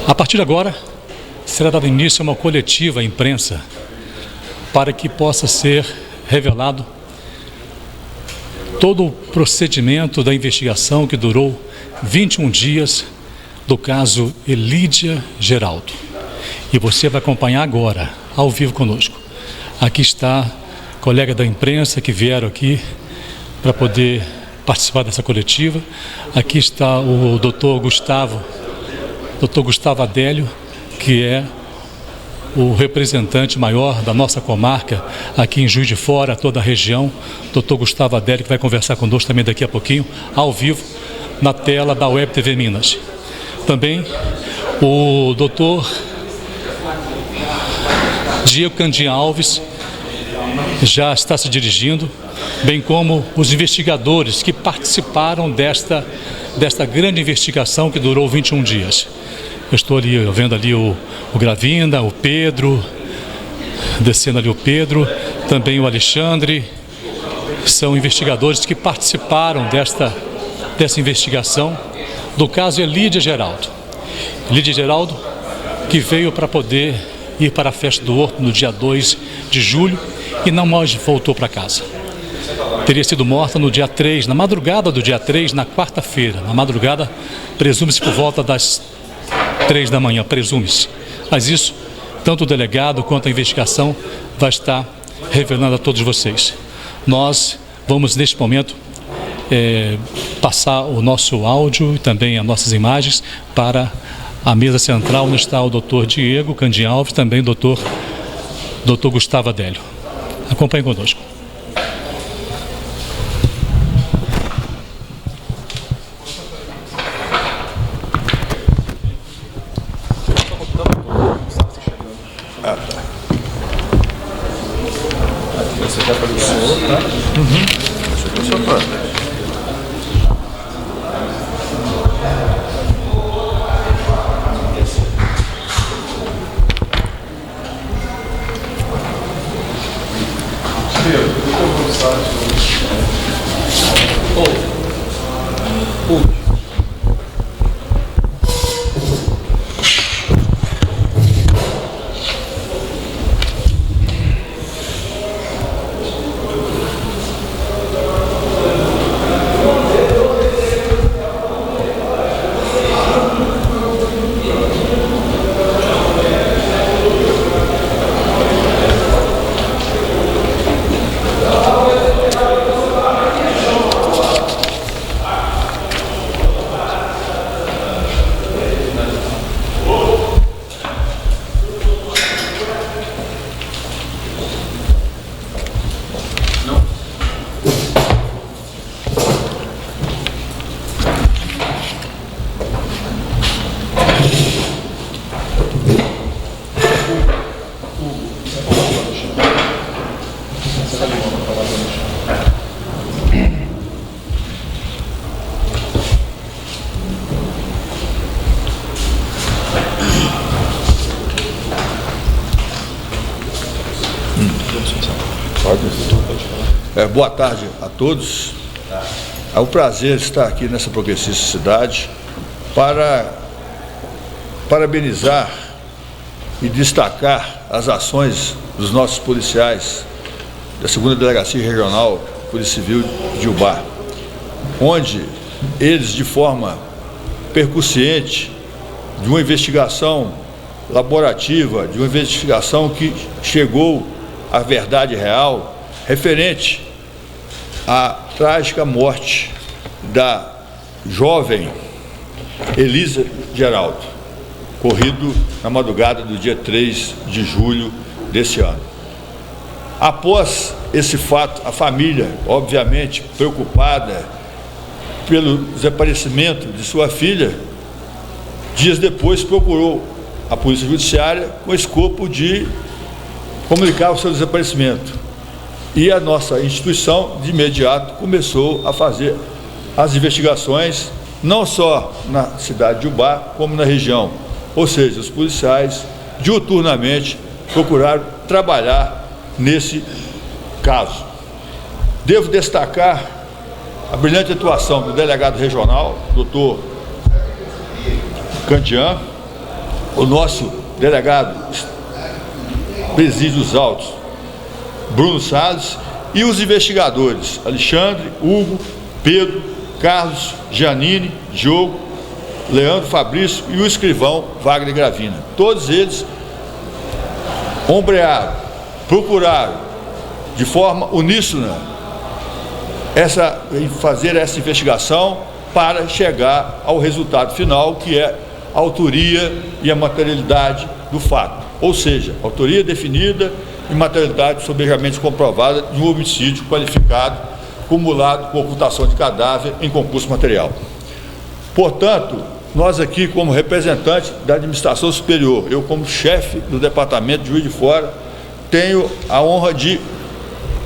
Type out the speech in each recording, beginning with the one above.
A partir de agora, será dado início a uma coletiva à imprensa para que possa ser revelado todo o procedimento da investigação que durou 21 dias do caso Elídia Geraldo. E você vai acompanhar agora, ao vivo conosco. Aqui está colega da imprensa que vieram aqui para poder participar dessa coletiva. Aqui está o doutor Gustavo Adélio, que é o representante maior da nossa comarca aqui em Juiz de Fora, toda a região. Doutor Gustavo Adélio, que vai conversar conosco também daqui a pouquinho, ao vivo, na tela da Web TV Minas. Também o doutor Diego Candinha Alves já está se dirigindo, bem como os investigadores que participaram desta grande investigação que durou 21 dias. Eu estou ali, vendo ali o Gravinda, o Pedro, descendo ali o Pedro, também o Alexandre. São investigadores que participaram dessa investigação do caso Elídia Geraldo. Elídia Geraldo, que veio para poder ir para a festa do Horto no dia 2 de julho e não mais voltou para casa. Teria sido morta no dia 3, na madrugada do dia 3, na quarta-feira. Na madrugada, presume-se por volta das 3 da manhã, presume-se. Mas isso, tanto o delegado quanto a investigação vai estar revelando a todos vocês. Nós vamos, neste momento, passar o nosso áudio e também as nossas imagens para a mesa central, onde está o doutor Diego Candinha Alves, também o doutor Gustavo Adélio. Acompanhe conosco. Você quer fazer o senhor, tá? Deixa eu ver o seu plano. Boa tarde a todos. É um prazer estar aqui nessa progressista cidade para parabenizar e destacar as ações dos nossos policiais da 2ª Delegacia Regional Polícia Civil de Ubá, onde eles, de forma percussiente, de uma investigação laborativa, de uma investigação que chegou à verdade real, referente à trágica morte da jovem Elídia Geraldo, ocorrido na madrugada do dia 3 de julho desse ano. Após esse fato, a família, obviamente preocupada pelo desaparecimento de sua filha, dias depois procurou a Polícia Judiciária com o escopo de comunicar o seu desaparecimento. E a nossa instituição, de imediato, começou a fazer as investigações, não só na cidade de Ubá, como na região. Ou seja, os policiais, diuturnamente, procuraram trabalhar nesse caso. Devo destacar a brilhante atuação do delegado regional, doutor Candinha, o nosso delegado Presídios Altos, Bruno Salles, e os investigadores Alexandre, Hugo, Pedro, Carlos, Giannini, Diogo, Leandro Fabrício e o escrivão Wagner Gravina. Todos eles ombrearam, procuraram de forma uníssona fazer essa investigação para chegar ao resultado final, que é a autoria e a materialidade do fato. Ou seja, autoria definida e materialidade sobejanamente comprovada de um homicídio qualificado, cumulado com ocultação de cadáver em concurso material. Portanto, nós aqui, como representante da administração superior, eu como chefe do departamento de Juiz de Fora, tenho a honra de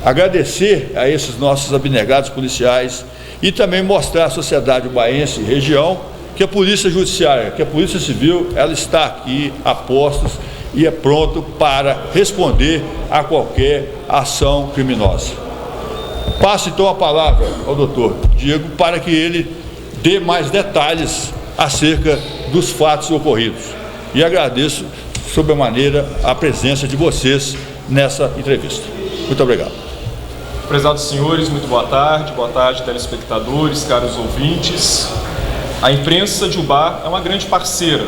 agradecer a esses nossos abnegados policiais e também mostrar à sociedade ubaense e região que a Polícia Judiciária, que a Polícia Civil, ela está aqui a postos e é pronto para responder a qualquer ação criminosa. Passo então a palavra ao doutor Diego para que ele dê mais detalhes acerca dos fatos ocorridos. E agradeço sobremaneira a presença de vocês nessa entrevista. Muito obrigado. Prezados senhores, muito boa tarde, telespectadores, caros ouvintes. A imprensa de Ubá é uma grande parceira.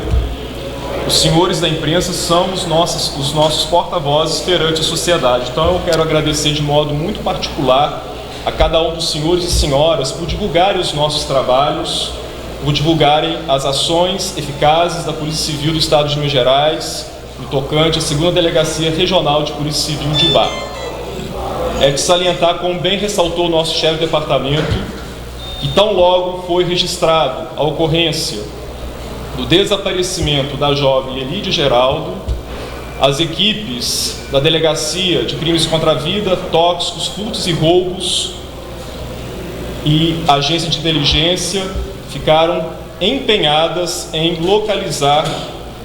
Os senhores da imprensa são os nossos porta-vozes perante a sociedade. Então eu quero agradecer de modo muito particular a cada um dos senhores e senhoras por divulgarem os nossos trabalhos, por divulgarem as ações eficazes da Polícia Civil do Estado de Minas Gerais, no tocante à 2ª Delegacia Regional de Polícia Civil de Ubá. É de salientar, como bem ressaltou o nosso chefe de departamento, que tão logo foi registrado a ocorrência do desaparecimento da jovem Elide Geraldo, as equipes da Delegacia de Crimes contra a Vida, Tóxicos, Furtos e Roubos e a Agência de Inteligência ficaram empenhadas em localizar,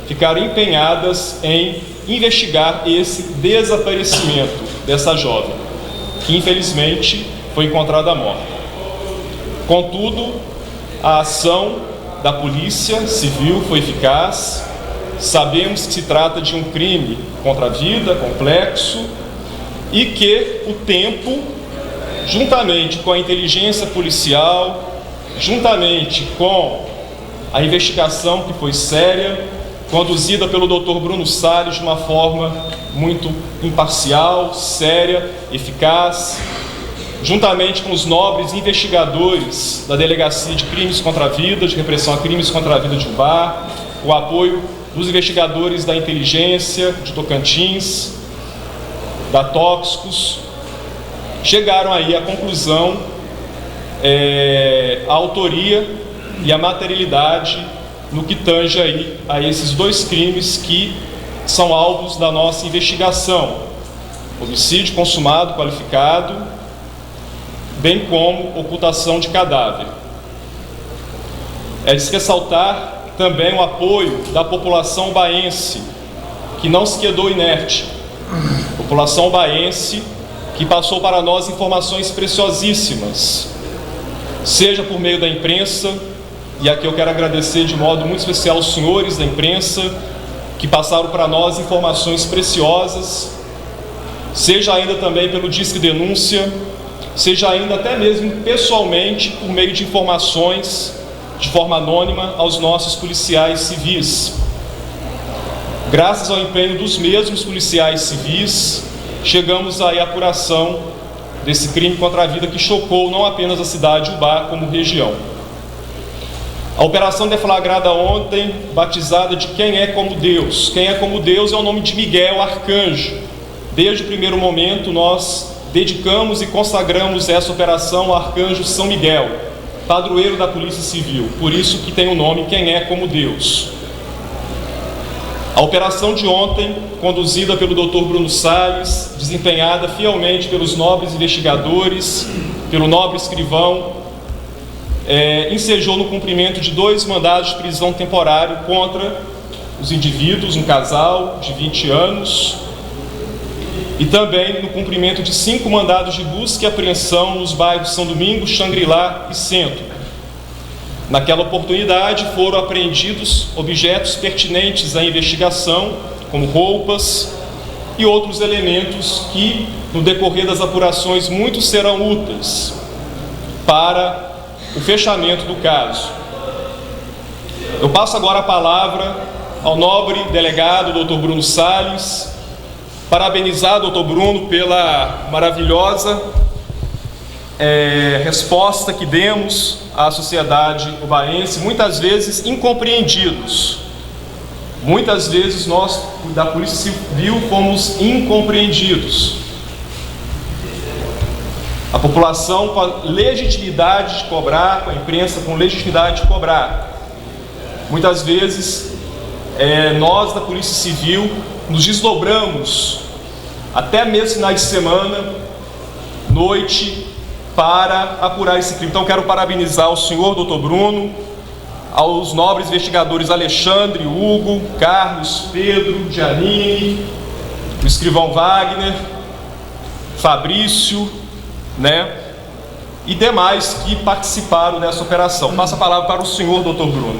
ficaram empenhadas em investigar esse desaparecimento dessa jovem, que infelizmente foi encontrada morta. Contudo, a ação da Polícia Civil foi eficaz. Sabemos que se trata de um crime contra a vida, complexo, e que o tempo, juntamente com a inteligência policial, juntamente com a investigação que foi séria, conduzida pelo Dr. Bruno Salles de uma forma muito imparcial, séria, eficaz, juntamente com os nobres investigadores da Delegacia de Crimes contra a Vida, de Repressão a Crimes contra a Vida de Ubá, o apoio dos investigadores da Inteligência de Tocantins, da Tóxicos, chegaram aí à conclusão, a autoria e a materialidade no que tange aí a esses dois crimes que são alvos da nossa investigação: homicídio consumado qualificado, bem como ocultação de cadáver. É de se ressaltar também o apoio da população ubaense, que não se quedou inerte. População ubaense que passou para nós informações preciosíssimas, seja por meio da imprensa, e aqui eu quero agradecer de modo muito especial os senhores da imprensa, que passaram para nós informações preciosas, seja ainda também pelo Disque Denúncia, seja ainda até mesmo pessoalmente por meio de informações de forma anônima aos nossos policiais civis. Graças ao empenho dos mesmos policiais civis, chegamos aí à apuração desse crime contra a vida que chocou não apenas a cidade de Ubá, como região. A operação deflagrada ontem, batizada de Quem é como Deus. Quem é como Deus é o nome de Miguel, arcanjo. Desde o primeiro momento nós dedicamos e consagramos essa operação ao arcanjo São Miguel, padroeiro da Polícia Civil, por isso que tem o nome Quem é como Deus. A operação de ontem, conduzida pelo Dr. Bruno Salles, desempenhada fielmente pelos nobres investigadores, pelo nobre escrivão, ensejou no cumprimento de 2 mandados de prisão temporário contra os indivíduos, um casal de 20 anos, e também no cumprimento de 5 mandados de busca e apreensão nos bairros São Domingos, Xangri-Lá e Centro. Naquela oportunidade foram apreendidos objetos pertinentes à investigação, como roupas e outros elementos que, no decorrer das apurações, muitos serão úteis para o fechamento do caso. Eu passo agora a palavra ao nobre delegado, Dr. Bruno Salles, parabenizar o Dr. Bruno pela maravilhosa resposta que demos à sociedade ubaense, muitas vezes incompreendidos. Muitas vezes nós, da Polícia Civil, fomos incompreendidos. A população com a legitimidade de cobrar, com a imprensa com legitimidade de cobrar. Muitas vezes nós da Polícia Civil nos desdobramos até mesmo finais de semana, noite, para apurar esse crime. Então quero parabenizar o senhor Dr. Bruno, aos nobres investigadores Alexandre, Hugo, Carlos, Pedro, Giannini, o escrivão Wagner, Fabrício, e demais que participaram dessa operação. Passo a palavra para o senhor Dr. Bruno.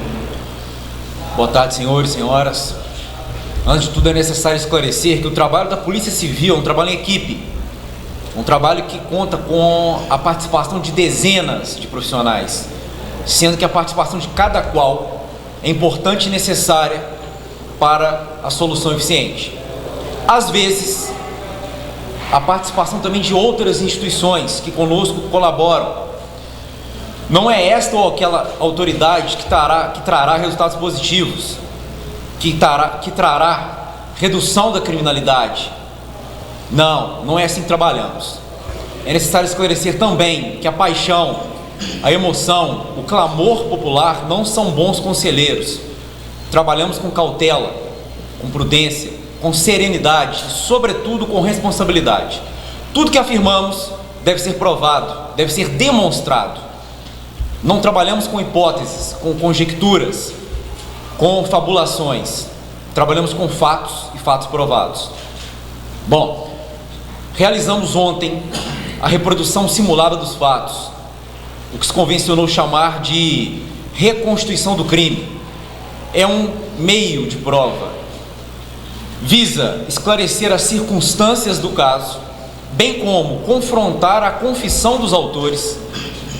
Boa tarde, senhores e senhoras. Antes de tudo, é necessário esclarecer que o trabalho da Polícia Civil é um trabalho em equipe, um trabalho que conta com a participação de dezenas de profissionais, sendo que a participação de cada qual é importante e necessária para a solução eficiente. Às vezes, a participação também de outras instituições que conosco colaboram. Não é esta ou aquela autoridade que trará resultados positivos, que trará redução da criminalidade. Não é assim que trabalhamos. É necessário esclarecer também que a paixão, a emoção, o clamor popular não são bons conselheiros. Trabalhamos com cautela, com prudência, com serenidade e, sobretudo, com responsabilidade. Tudo que afirmamos deve ser provado, deve ser demonstrado. Não trabalhamos com hipóteses, com conjecturas, com fabulações. Trabalhamos com fatos e fatos provados. Bom, realizamos ontem a reprodução simulada dos fatos, o que se convencionou chamar de reconstituição do crime. É um meio de prova. Visa esclarecer as circunstâncias do caso, bem como confrontar a confissão dos autores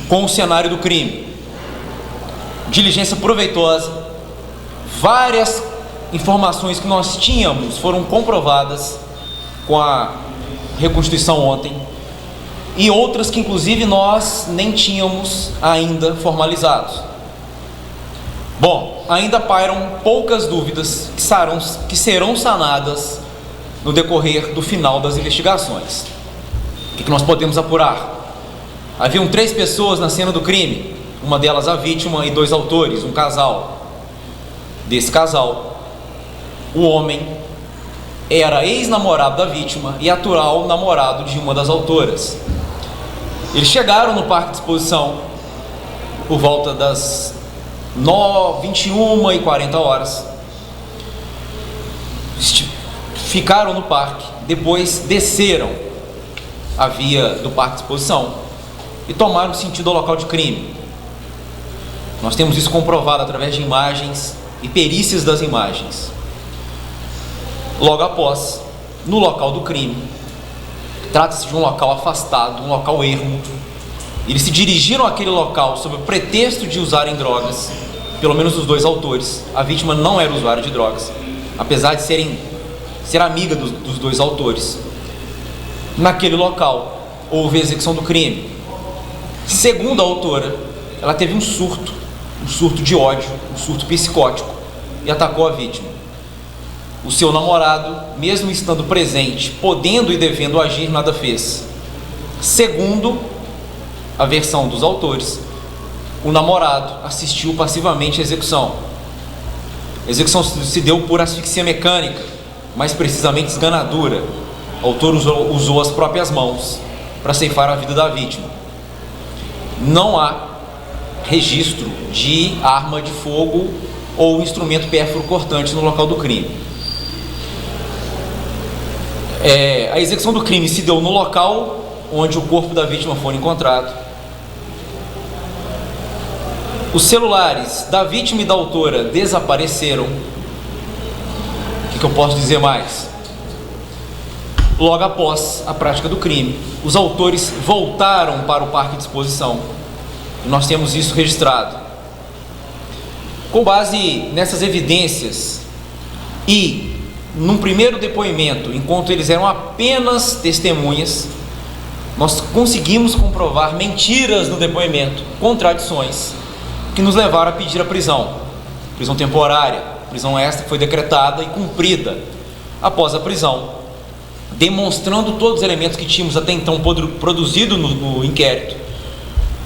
com o cenário do crime. Diligência proveitosa. Várias informações que nós tínhamos foram comprovadas com a reconstituição ontem, e outras que inclusive nós nem tínhamos ainda formalizados. Bom, ainda pairam poucas dúvidas que serão sanadas no decorrer do final das investigações. O que nós podemos apurar? Haviam 3 pessoas na cena do crime, uma delas a vítima e 2 autores, um casal. Desse casal, o homem era ex-namorado da vítima e atual namorado de uma das autoras. Eles chegaram no parque de exposição por volta das 21h40. Ficaram no parque, depois desceram a via do parque de exposição e tomaram sentido ao local de crime. Nós temos isso comprovado através de imagens e perícias das imagens. Logo após, no local do crime, trata-se de um local afastado, um local ermo. Eles se dirigiram àquele local sob o pretexto de usarem drogas, pelo menos os 2 autores. A vítima não era usuária de drogas, apesar de ser amiga dos 2 autores. Naquele local houve a execução do crime. Segundo a autora, ela teve um surto de ódio, um surto psicótico, e atacou a vítima. O seu namorado, mesmo estando presente, podendo e devendo agir, nada fez. Segundo a versão dos autores, o namorado assistiu passivamente à execução. A execução se deu por asfixia mecânica, mais precisamente esganadura. O autor usou as próprias mãos para ceifar a vida da vítima. Não há registro de arma de fogo ou instrumento pérfuro cortante no local do crime. A execução do crime se deu no local onde o corpo da vítima foi encontrado. Os celulares da vítima e da autora desapareceram. O que eu posso dizer mais? Logo após a prática do crime, os autores voltaram para o parque de exposição. Nós temos isso registrado. Com base nessas evidências e num primeiro depoimento, enquanto eles eram apenas testemunhas, nós conseguimos comprovar mentiras no depoimento, contradições, que nos levaram a pedir a prisão temporária, prisão esta que foi decretada e cumprida após a prisão, demonstrando todos os elementos que tínhamos até então produzido no inquérito.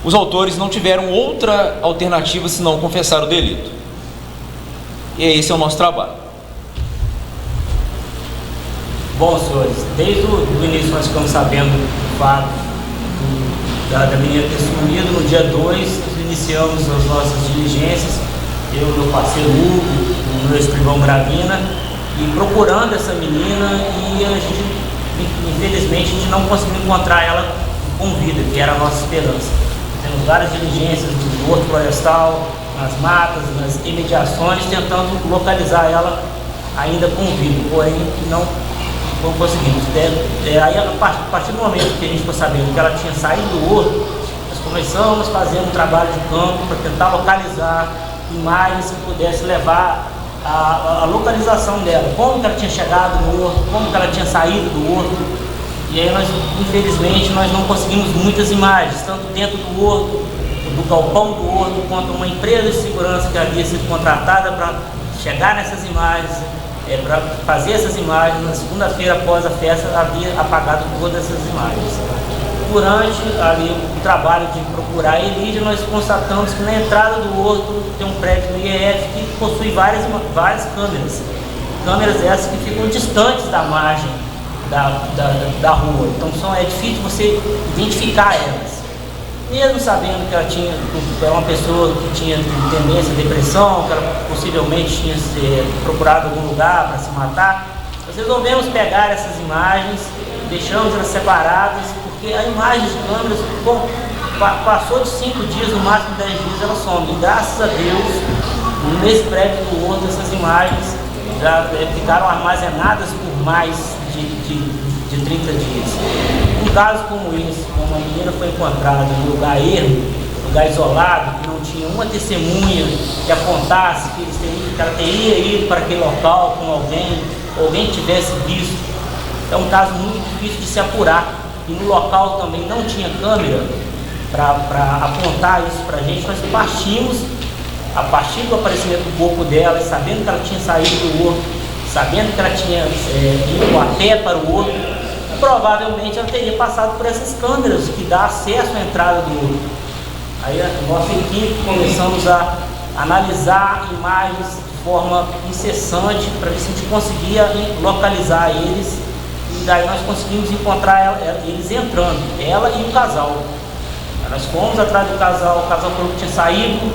Os autores não tiveram outra alternativa senão confessar o delito. E esse é o nosso trabalho. Bom, senhores, desde o início nós ficamos sabendo do fato da menina ter sumido. No dia 2, nós iniciamos as nossas diligências, eu, meu parceiro Hugo, o meu escrivão Gravina, e procurando essa menina, e a gente, infelizmente, a gente não conseguiu encontrar ela com vida, que era a nossa esperança. Temos várias diligências no Horto Florestal, nas matas, nas imediações, tentando localizar ela ainda com vida, porém não conseguimos. Aí, a partir do momento que a gente ficou sabendo que ela tinha saído do horto, nós começamos a fazer um trabalho de campo para tentar localizar imagens que pudesse levar a localização dela, como que ela tinha chegado no horto, como que ela tinha saído do horto. E aí nós, infelizmente, nós não conseguimos muitas imagens, tanto dentro do horto, do galpão do horto, quanto uma empresa de segurança que havia sido contratada para chegar nessas imagens, para fazer essas imagens. Na segunda-feira após a festa havia apagado todas essas imagens. Durante ali o trabalho de procurar a Elídia, nós constatamos que na entrada do horto tem um prédio do IEF que possui várias câmeras. Câmeras essas que ficam distantes da margem da rua. Então é difícil você identificar elas. Mesmo sabendo que ela era uma pessoa que tinha tendência à depressão, que ela possivelmente tinha procurado algum lugar para se matar, nós resolvemos pegar essas imagens, deixamos elas separadas, porque a imagem de câmeras, passou de 5 dias, no máximo 10 dias, ela some. E graças a Deus, nesse prédio do outro, essas imagens já ficaram armazenadas por mais de 30 dias. Um caso como esse, como a menina foi encontrada no lugar ermo, lugar isolado, que não tinha uma testemunha que apontasse que ela teria ido para aquele local com alguém que tivesse visto, é um caso muito difícil de se apurar. E no local também não tinha câmera para apontar isso para a gente. Nós partimos, a partir do aparecimento do corpo dela, sabendo que ela tinha saído do horto, sabendo que ela tinha ido a pé para o horto, provavelmente ela teria passado por essas câmeras que dá acesso à entrada do horto. Aí a nossa equipe começamos a analisar imagens de forma incessante para ver se a gente conseguia localizar eles, e daí nós conseguimos encontrar eles entrando, ela e o casal. Nós fomos atrás do casal, o casal falou que tinha saído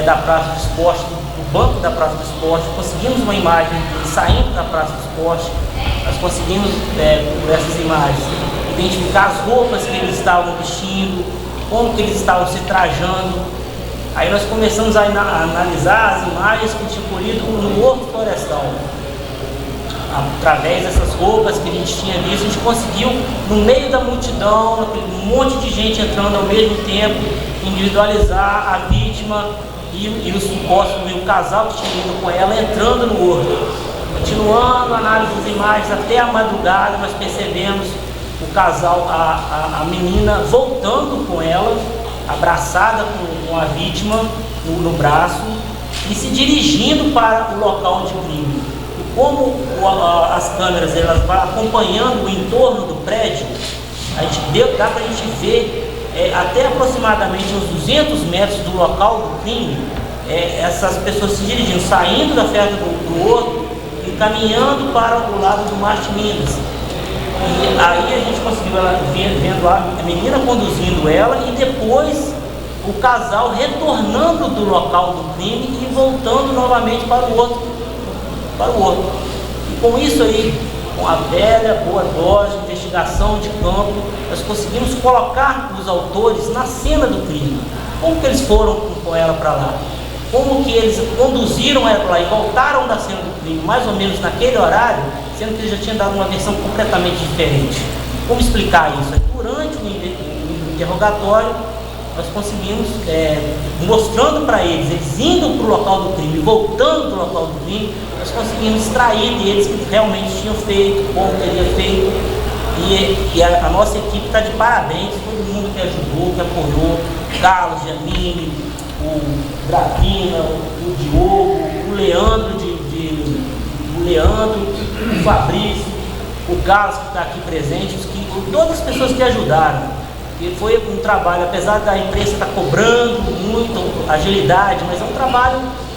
da Praça do Esporte, do banco da Praça do Esporte. Conseguimos uma imagem saindo da Praça do Esporte. Nós conseguimos, por essas imagens, identificar as roupas que eles estavam vestindo, como que eles estavam se trajando. Aí nós começamos a analisar as imagens que tinham ocorrido no Horto Florestal. Através dessas roupas que a gente tinha visto, a gente conseguiu, no meio da multidão, um monte de gente entrando ao mesmo tempo, individualizar a vítima e o suposto, e o casal que tinha ido com ela entrando no horto. Continuando a análise das imagens até a madrugada, nós percebemos o casal, a menina voltando com ela, abraçada com a vítima no braço, e se dirigindo para o local de crime. Como as câmeras elas vão acompanhando o entorno do prédio, dá para a gente ver até aproximadamente uns 200 metros do local do crime, essas pessoas se dirigindo, saindo da festa do horto e caminhando para o lado do Mar de Minas. E aí a gente conseguiu vendo a menina conduzindo ela e depois o casal retornando do local do crime e voltando novamente para o outro. E com isso aí, com a velha boa dose de investigação de campo, nós conseguimos colocar os autores na cena do crime. Como que eles foram com ela para lá. Como que eles conduziram ela para lá e voltaram da cena do crime, mais ou menos naquele horário, sendo que eles já tinham dado uma versão completamente diferente. Como explicar isso? Durante o interrogatório, nós conseguimos, mostrando para eles indo para o local do crime, voltando para o local do crime, nós conseguimos extrair deles que realmente tinham feito, como teria feito. E a nossa equipe está de parabéns, todo mundo que ajudou, que apoiou, Carlos, Janine, o Gravina, o Diogo, o Leandro, o Fabrício, o Carlos que está aqui presente, todas as pessoas que ajudaram. E foi um trabalho, apesar da imprensa estar cobrando muito agilidade, mas é um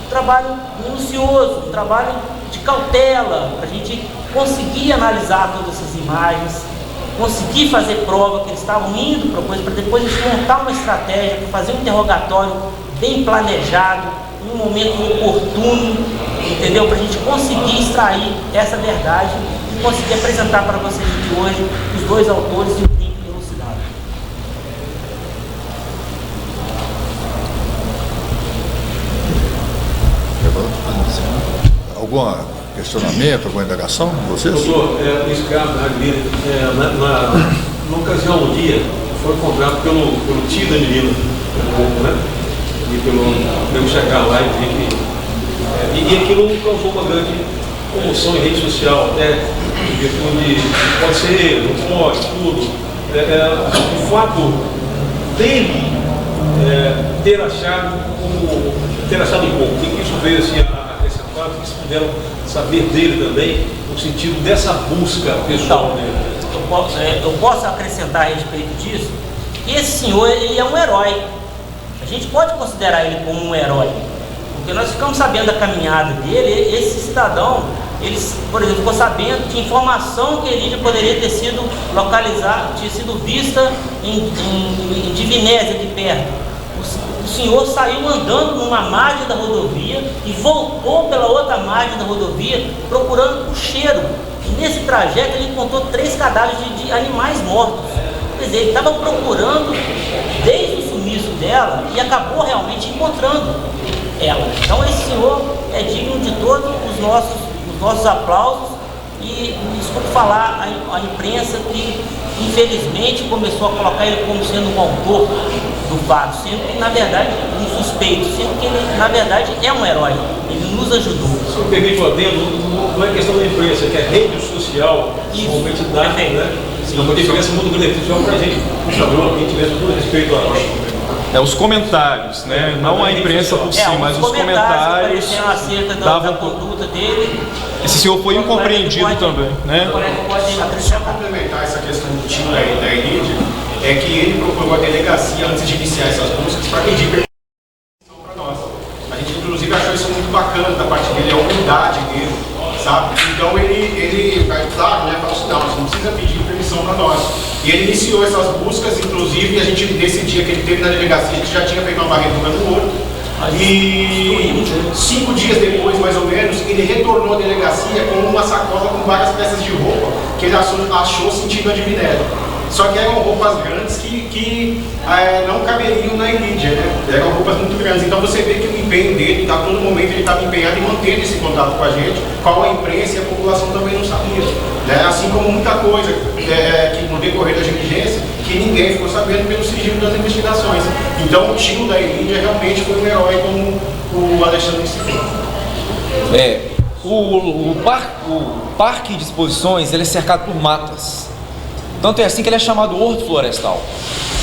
trabalho minucioso, um trabalho de cautela, para a gente conseguir analisar todas essas imagens, conseguir fazer prova que eles estavam indo para coisa, para depois a gente montar uma estratégia, para fazer um interrogatório bem planejado, em um momento oportuno, entendeu? Para a gente conseguir extrair essa verdade e conseguir apresentar para vocês aqui hoje os dois autores e o crime elucidado. Algum questionamento, alguma indagação de vocês? Doutor, nesse caso, na ocasião, um dia, foi comprado pelo tio da menina, né? E pelo chegar lá e ver que. E aquilo causou uma grande comoção em rede social, até em virtude pode ser, não pode, tudo. O fato dele ter achado em pouco, e que isso veio assim a acrescentar, que eles puderam saber dele também, no sentido dessa busca pessoal dele. Eu posso acrescentar a respeito disso, que esse senhor, ele é um herói. A gente pode considerar ele como um herói, porque nós ficamos sabendo da caminhada dele. Esse cidadão, ele, por exemplo, ficou sabendo de informação que ele poderia ter sido localizada, tinha sido vista em Divinésia, aqui perto. O senhor saiu andando numa margem da rodovia e voltou pela outra margem da rodovia procurando o cheiro. E nesse trajeto ele encontrou 3 cadáveres de animais mortos. Quer dizer, ele estava procurando desde o sumiço dela e acabou realmente encontrando ela. Então esse senhor é digno de todos os nossos aplausos. E desculpe falar a imprensa que infelizmente começou a colocar ele como sendo um autor do fato, sendo que na verdade um suspeito, sendo que ele na verdade é um herói, ele nos ajudou. Se eu permite o adendo, não é questão da imprensa, que é rede social, realmente dá, né? Não poder diferença muito grande, principalmente para a gente, puxador, quem tivesse todo respeito a os comentários, né? Não a imprensa por si, mas os comentários acerca da conduta dele. Esse senhor foi incompreendido também, né? Só complementar essa questão do tio da Elidia, é que ele procurou a delegacia antes de iniciar essas buscas para pedir permissão para nós. A gente inclusive achou isso muito bacana da parte dele, a humildade dele, sabe? Então ele claro, né, falou assim, não, você não precisa pedir permissão para nós. E ele iniciou essas buscas, inclusive a gente, nesse dia que ele teve na delegacia, a gente já tinha feito uma varredura no outro. E 5 dias depois, mais ou menos, ele retornou à delegacia com uma sacola com várias peças de roupa que ele achou sentido a Divinésia. Só que eram roupas grandes que não caberiam na Elidia, né? Eram roupas muito grandes. Então você vê que o empenho dele, a todo momento ele estava empenhado em manter esse contato com a gente, qual a imprensa e a população também não sabia. Né? Assim como muita coisa que no decorrer da diligência, que ninguém ficou sabendo pelo sigilo das investigações. Então o tio da Elidia realmente foi um herói, como o Alexandre citou. O parque de exposições ele é cercado por matas. Tanto é assim que ele é chamado Horto Florestal.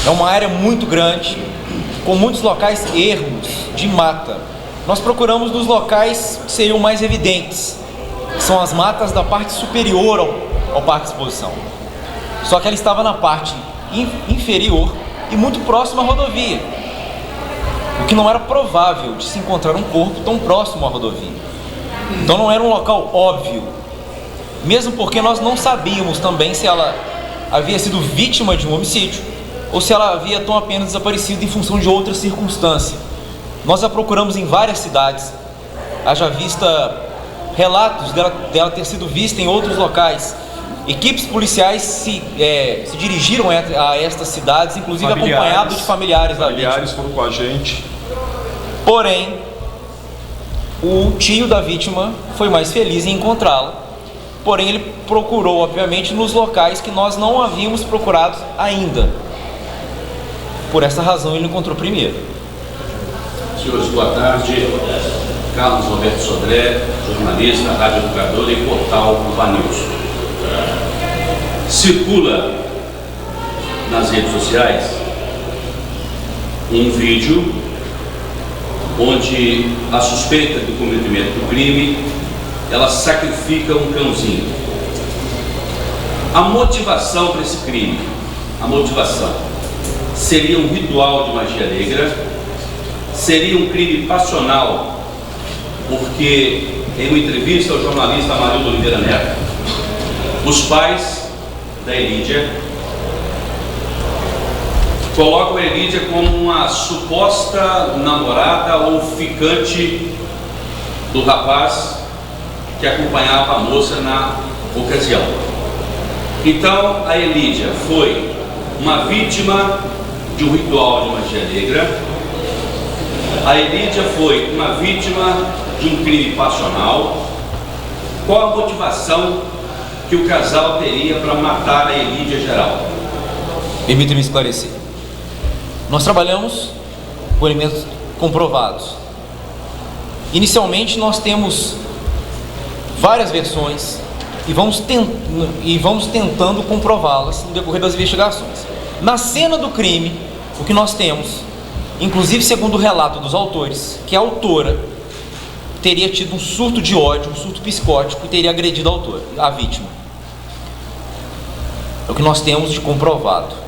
É uma área muito grande, com muitos locais ermos de mata. Nós procuramos nos locais que seriam mais evidentes, que são as matas da parte superior ao parque de exposição. Só que ela estava na parte inferior e muito próxima à rodovia, o que não era provável de se encontrar um corpo tão próximo à rodovia. Então não era um local óbvio, mesmo porque nós não sabíamos também se ela havia sido vítima de um homicídio ou se ela havia tão apenas desaparecido em função de outra circunstância. Nós a procuramos em várias cidades, haja vista relatos dela ter sido vista em outros locais. Equipes policiais se dirigiram a estas cidades, inclusive acompanhados de familiares da vítima. Familiares foram com a gente. Porém, o tio da vítima foi mais feliz em encontrá-la. Porém, ele procurou, obviamente, nos locais que nós não havíamos procurado ainda. Por essa razão, ele encontrou primeiro. Senhores, boa tarde. Carlos Roberto Sodré, jornalista, rádio educador e portal Cuba News. Circula nas redes sociais um vídeo onde a suspeita do cometimento do crime, ela sacrifica um cãozinho. A motivação para esse crime, a motivação seria um ritual de magia negra, seria um crime passional, porque em uma entrevista ao jornalista Amarildo Oliveira Neto, os pais da Elídia colocam a Elídia como uma suposta namorada ou ficante do rapaz que acompanhava a moça na ocasião. Então a Elídia foi uma vítima de um ritual de magia negra, a Elídia foi uma vítima de um crime passional. Qual a motivação que o casal teria para matar a Elídia Geraldo? Permita-me esclarecer. Nós trabalhamos com elementos comprovados. Inicialmente nós temos várias versões e vamos tentando comprová-las no decorrer das investigações. Na cena do crime, o que nós temos, inclusive segundo o relato dos autores, que a autora teria tido um surto de ódio, um surto psicótico e teria agredido a vítima. É o que nós temos de comprovado.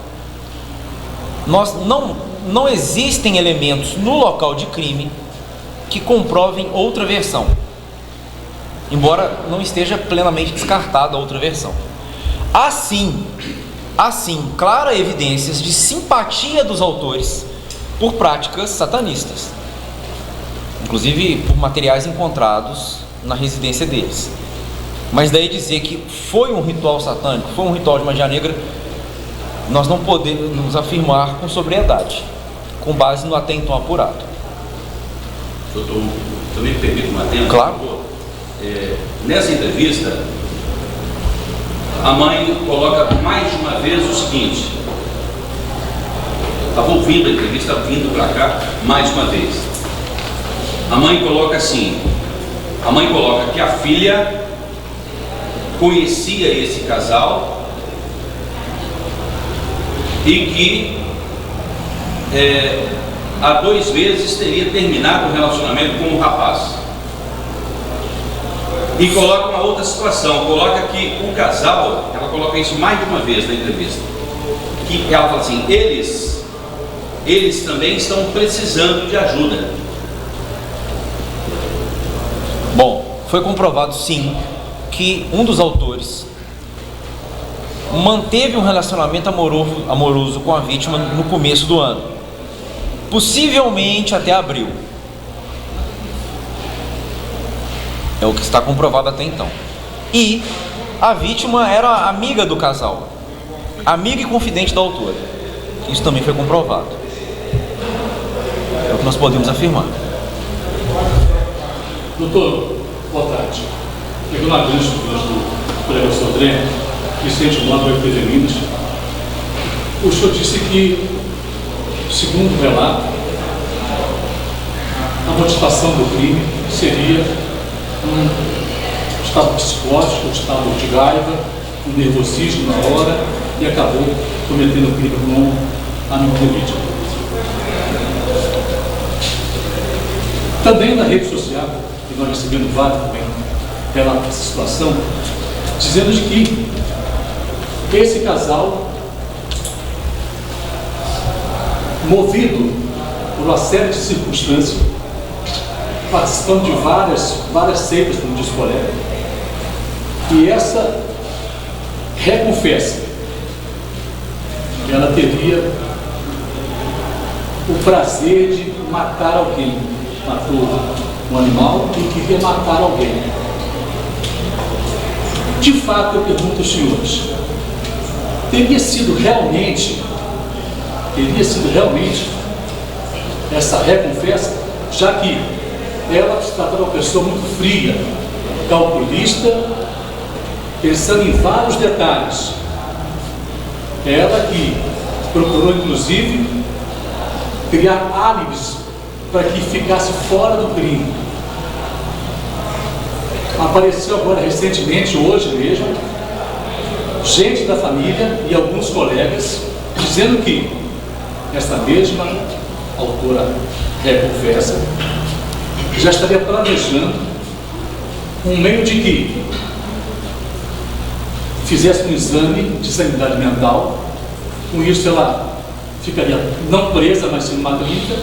Não existem elementos no local de crime que comprovem outra versão, embora não esteja plenamente descartada a outra versão. Assim, claras evidências de simpatia dos autores por práticas satanistas, inclusive por materiais encontrados na residência deles. Mas daí dizer que foi um ritual satânico, foi um ritual de magia negra, nós não podemos nos afirmar com sobriedade, com base no até então apurado. Doutor, também me permite uma tempo? Claro. Nessa entrevista, a mãe coloca mais de uma vez o seguinte: estava ouvindo a entrevista, vindo para cá mais uma vez. A mãe coloca assim, a mãe coloca que a filha conhecia esse casal e que há 2 meses teria terminado o relacionamento com um rapaz. E coloca uma outra situação, coloca que o casal, ela coloca isso mais de uma vez na entrevista, que ela fala assim, eles também estão precisando de ajuda. Bom, foi comprovado sim que um dos autores manteve um relacionamento amoroso com a vítima no começo do ano, possivelmente até abril. É o que está comprovado até então. E a vítima era amiga do casal, amiga e confidente da autora. Isso também foi comprovado. É o que nós podemos afirmar. Doutor, boa tarde. Pegando a gancho do colega Sodré, Vicente do Lago de Minas, o senhor disse que, segundo o relato, a motivação do crime seria um estado psicótico, um estado de raiva, um nervosismo na hora, e acabou cometendo o crime com a amiga vítima. Também na rede social, e nós recebemos vários também relatos dessa situação, dizendo de que esse casal, movido por uma série de circunstâncias, participando de várias seitas, como diz o colega, e essa reconfessa, ela teria o prazer de matar alguém, matou um animal e queria matar alguém. De fato, eu pergunto aos senhores, teria sido realmente essa reconfessa? já que ela se trata de uma pessoa muito fria, calculista, pensando em vários detalhes. Ela que procurou, inclusive, criar álibis para que ficasse fora do crime. Apareceu agora recentemente, hoje mesmo, gente da família e alguns colegas dizendo que esta mesma autora confessa já estaria planejando um meio de que fizesse um exame de sanidade mental. Com isso ela ficaria não presa, mas sim numa clínica,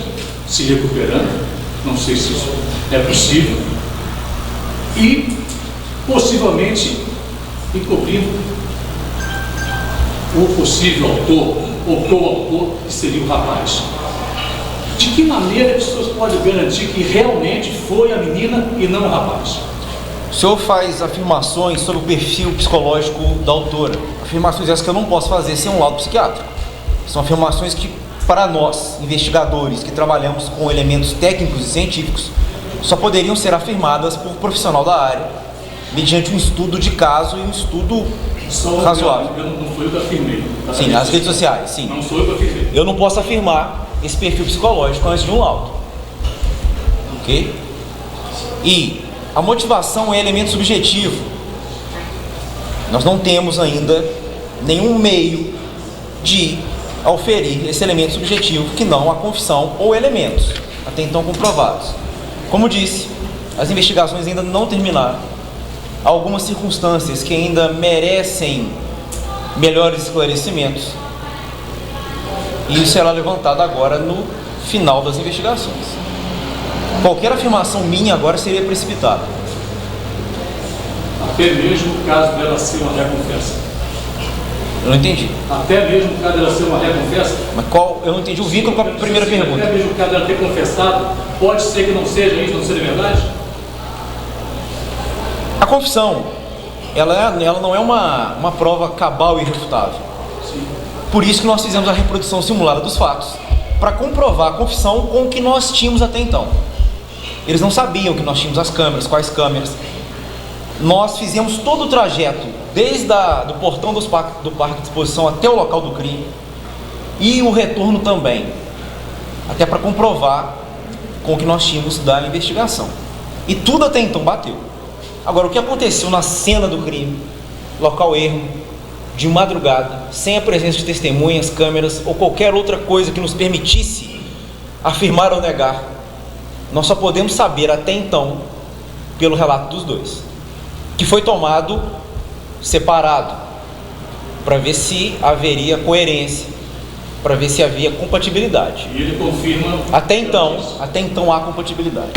se recuperando. Não sei se isso é possível. E possivelmente encobrindo o possível autor ou coautor, que seria o rapaz. De que maneira as pessoas podem garantir que realmente foi a menina e não o rapaz? O senhor faz afirmações sobre o perfil psicológico da autora. Afirmações essas que eu não posso fazer sem um laudo psiquiátrico. São afirmações que, para nós, investigadores que trabalhamos com elementos técnicos e científicos, só poderiam ser afirmadas por um profissional da área, mediante um estudo de caso e um estudo razoável. Não foi eu que afirmei. Sim, nas redes sociais, sim. Não foi eu que afirmei. Eu não posso afirmar esse perfil psicológico antes de um laudo. Ok? E a motivação é elemento subjetivo. Nós não temos ainda nenhum meio de auferir esse elemento subjetivo que não a confissão ou elementos, até então comprovados. Como disse, as investigações ainda não terminaram. Há algumas circunstâncias que ainda merecem melhores esclarecimentos. E isso será levantado agora no final das investigações. Qualquer afirmação minha agora seria precipitada. Até mesmo o caso dela ser uma reconfessa. Eu não entendi. Até mesmo o caso dela ser uma reconfessa? Mas qual? Eu não entendi o vínculo com a primeira pergunta. Até mesmo o caso dela ter confessado, pode ser que não seja isso, não seja verdade? A confissão, ela não é uma prova cabal e irrefutável. Sim. Por isso que nós fizemos a reprodução simulada dos fatos, para comprovar a confissão com o que nós tínhamos até então. Eles não sabiam que nós tínhamos as câmeras, quais câmeras. Nós fizemos todo o trajeto, desde do portão do parque de exposição até o local do crime, e o retorno também, até para comprovar com o que nós tínhamos da investigação. E tudo até então bateu. Agora, o que aconteceu na cena do crime, local ermo, de madrugada, sem a presença de testemunhas, câmeras ou qualquer outra coisa que nos permitisse afirmar ou negar, nós só podemos saber até então pelo relato dos dois, que foi tomado separado, para ver se haveria coerência, para ver se havia compatibilidade. E ele confirma. Até então há compatibilidade.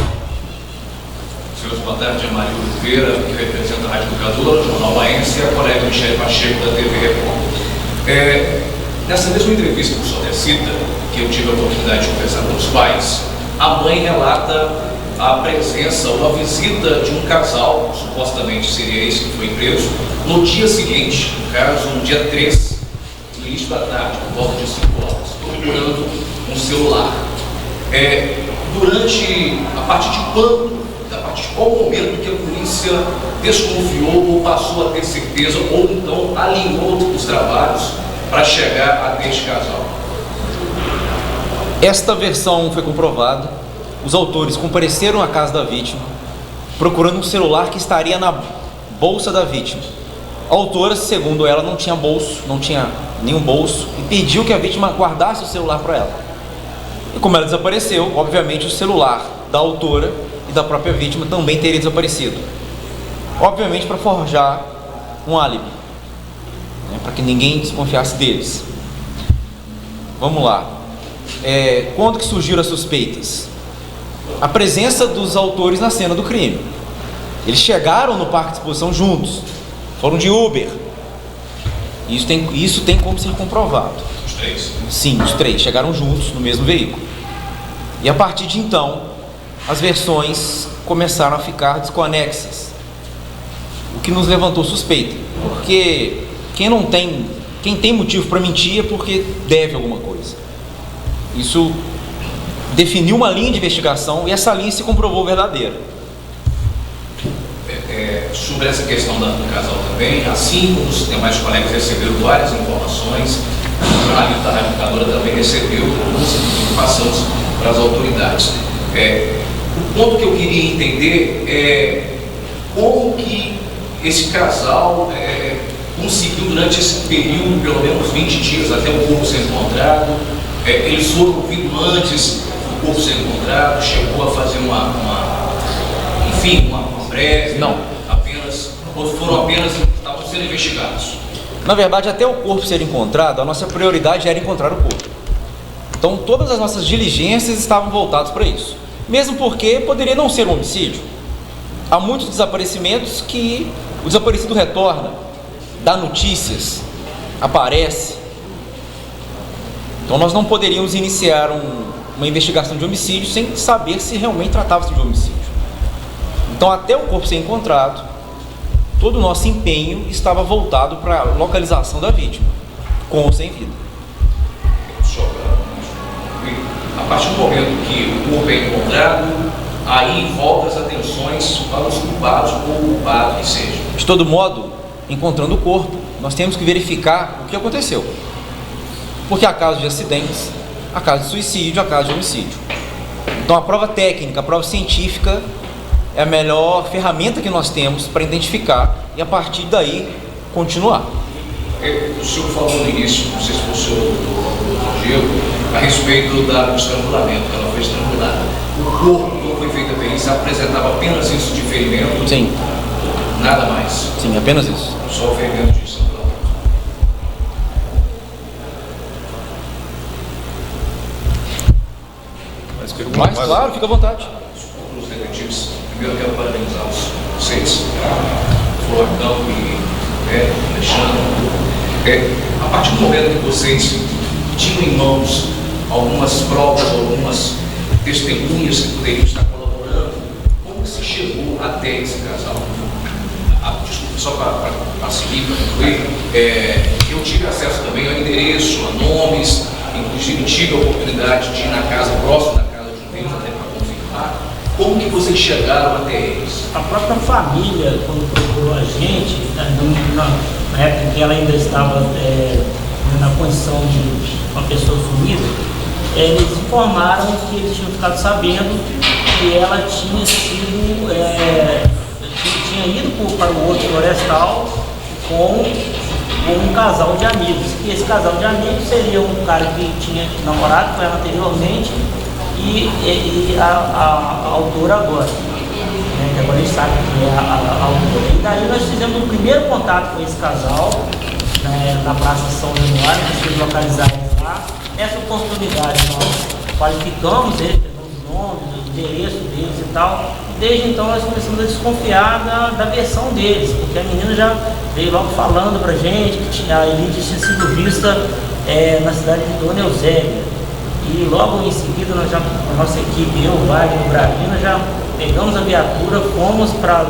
Senhores, boa tarde, Mário Oliveira, que representa a Rádio Educadora, Jornal Baense, e a colega Michele Pacheco, da TV Record. Nessa mesma entrevista que o senhor cita, que eu tive a oportunidade de conversar com os pais, a mãe relata a presença ou a visita de um casal, supostamente seria esse que foi preso, no dia seguinte, no caso, no dia 3, no início da tarde, por volta de 5 horas, procurando um celular. A partir de quando, a partir de qual momento que a polícia desconfiou ou passou a ter certeza, ou então alinhou os trabalhos para chegar até este casal? Esta versão foi comprovada. Os autores compareceram à casa da vítima, procurando um celular que estaria na bolsa da vítima. A autora, segundo ela, não tinha bolso, não tinha nenhum bolso, e pediu que a vítima guardasse o celular para ela. E como ela desapareceu, obviamente o celular da autora e da própria vítima também teria desaparecido. Obviamente para forjar um álibi, para que ninguém desconfiasse deles. Vamos lá. Quando que surgiram as suspeitas? A presença dos autores na cena do crime. Eles chegaram no parque de exposição juntos, foram de Uber. Isso tem como ser comprovado. Os três? Sim, os três chegaram juntos no mesmo veículo. E a partir de então, as versões começaram a ficar desconexas, o que nos levantou suspeita, porque quem tem motivo para mentir é porque deve alguma coisa. Isso definiu uma linha de investigação e essa linha se comprovou verdadeira. Sobre essa questão do casal também, assim como os demais colegas receberam várias informações, o jornalista da Rádio Educadora também recebeu algumas informações para as autoridades. O ponto que eu queria entender é como que esse casal conseguiu durante esse período, pelo menos 20 dias, até o corpo ser encontrado, eles foram ouvidos antes do corpo ser encontrado, chegou a fazer uma breve? Não. Ou foram apenas, estavam sendo investigados? Na verdade, até o corpo ser encontrado, a nossa prioridade era encontrar o corpo. Então, todas as nossas diligências estavam voltadas para isso. Mesmo porque poderia não ser um homicídio. Há muitos desaparecimentos que o desaparecido retorna, dá notícias, aparece. Então, nós não poderíamos iniciar uma investigação de homicídio sem saber se realmente tratava-se de homicídio. Então, até o corpo ser encontrado, todo o nosso empenho estava voltado para a localização da vítima, com ou sem vida. A partir do momento que o corpo é encontrado, aí volta as atenções para os culpados ou o culpado que seja. De todo modo, encontrando o corpo, nós temos que verificar o que aconteceu. Porque há casos de acidentes, há casos de suicídio, há casos de homicídio. Então a prova técnica, a prova científica é a melhor ferramenta que nós temos para identificar e a partir daí continuar. O senhor falou no início, não sei se foi o senhor Diego, a respeito do estrangulamento, que ela foi estrangulada. O corpo, quando foi feita a perícia, apresentava apenas isso de ferimento? Sim. Nada mais? Sim, apenas isso. Só o ferimento de estrangulamento. Mas claro, fica à vontade. Os detetives, primeiro eu quero parabenizar vocês, Flor, Campo e Alexandre. A partir do momento que vocês tinham em mãos algumas provas, algumas testemunhas que poderiam estar colaborando, como se chegou até esse casal? Desculpa, só para seguir, para concluir, eu tive acesso também ao endereço, a nomes, inclusive tive a oportunidade de ir na casa, próximo da casa de um deles, até para confirmar. Como que vocês chegaram até eles? A própria família, quando procurou a gente, na época em que ela ainda estava na condição de uma pessoa sumida, eles informaram que eles tinham ficado sabendo que ela tinha sido, tinha ido para o outro florestal com um casal de amigos. E esse casal de amigos seria um cara que tinha namorado com ela anteriormente e a autora agora. Que agora a gente sabe que é a autora. E daí nós fizemos um primeiro contato com esse casal, na Praça São Januário, conseguimos localizar eles lá. Nessa oportunidade nós qualificamos eles, pegamos os nomes, o endereço deles e tal. E desde então nós começamos a desconfiar da versão deles, porque a menina já veio logo falando pra gente que a Elide tinha sido vista na cidade de Dona Eusébia. E logo em seguida a nossa equipe, eu, Wagner e o Bravina, já pegamos a viatura, fomos para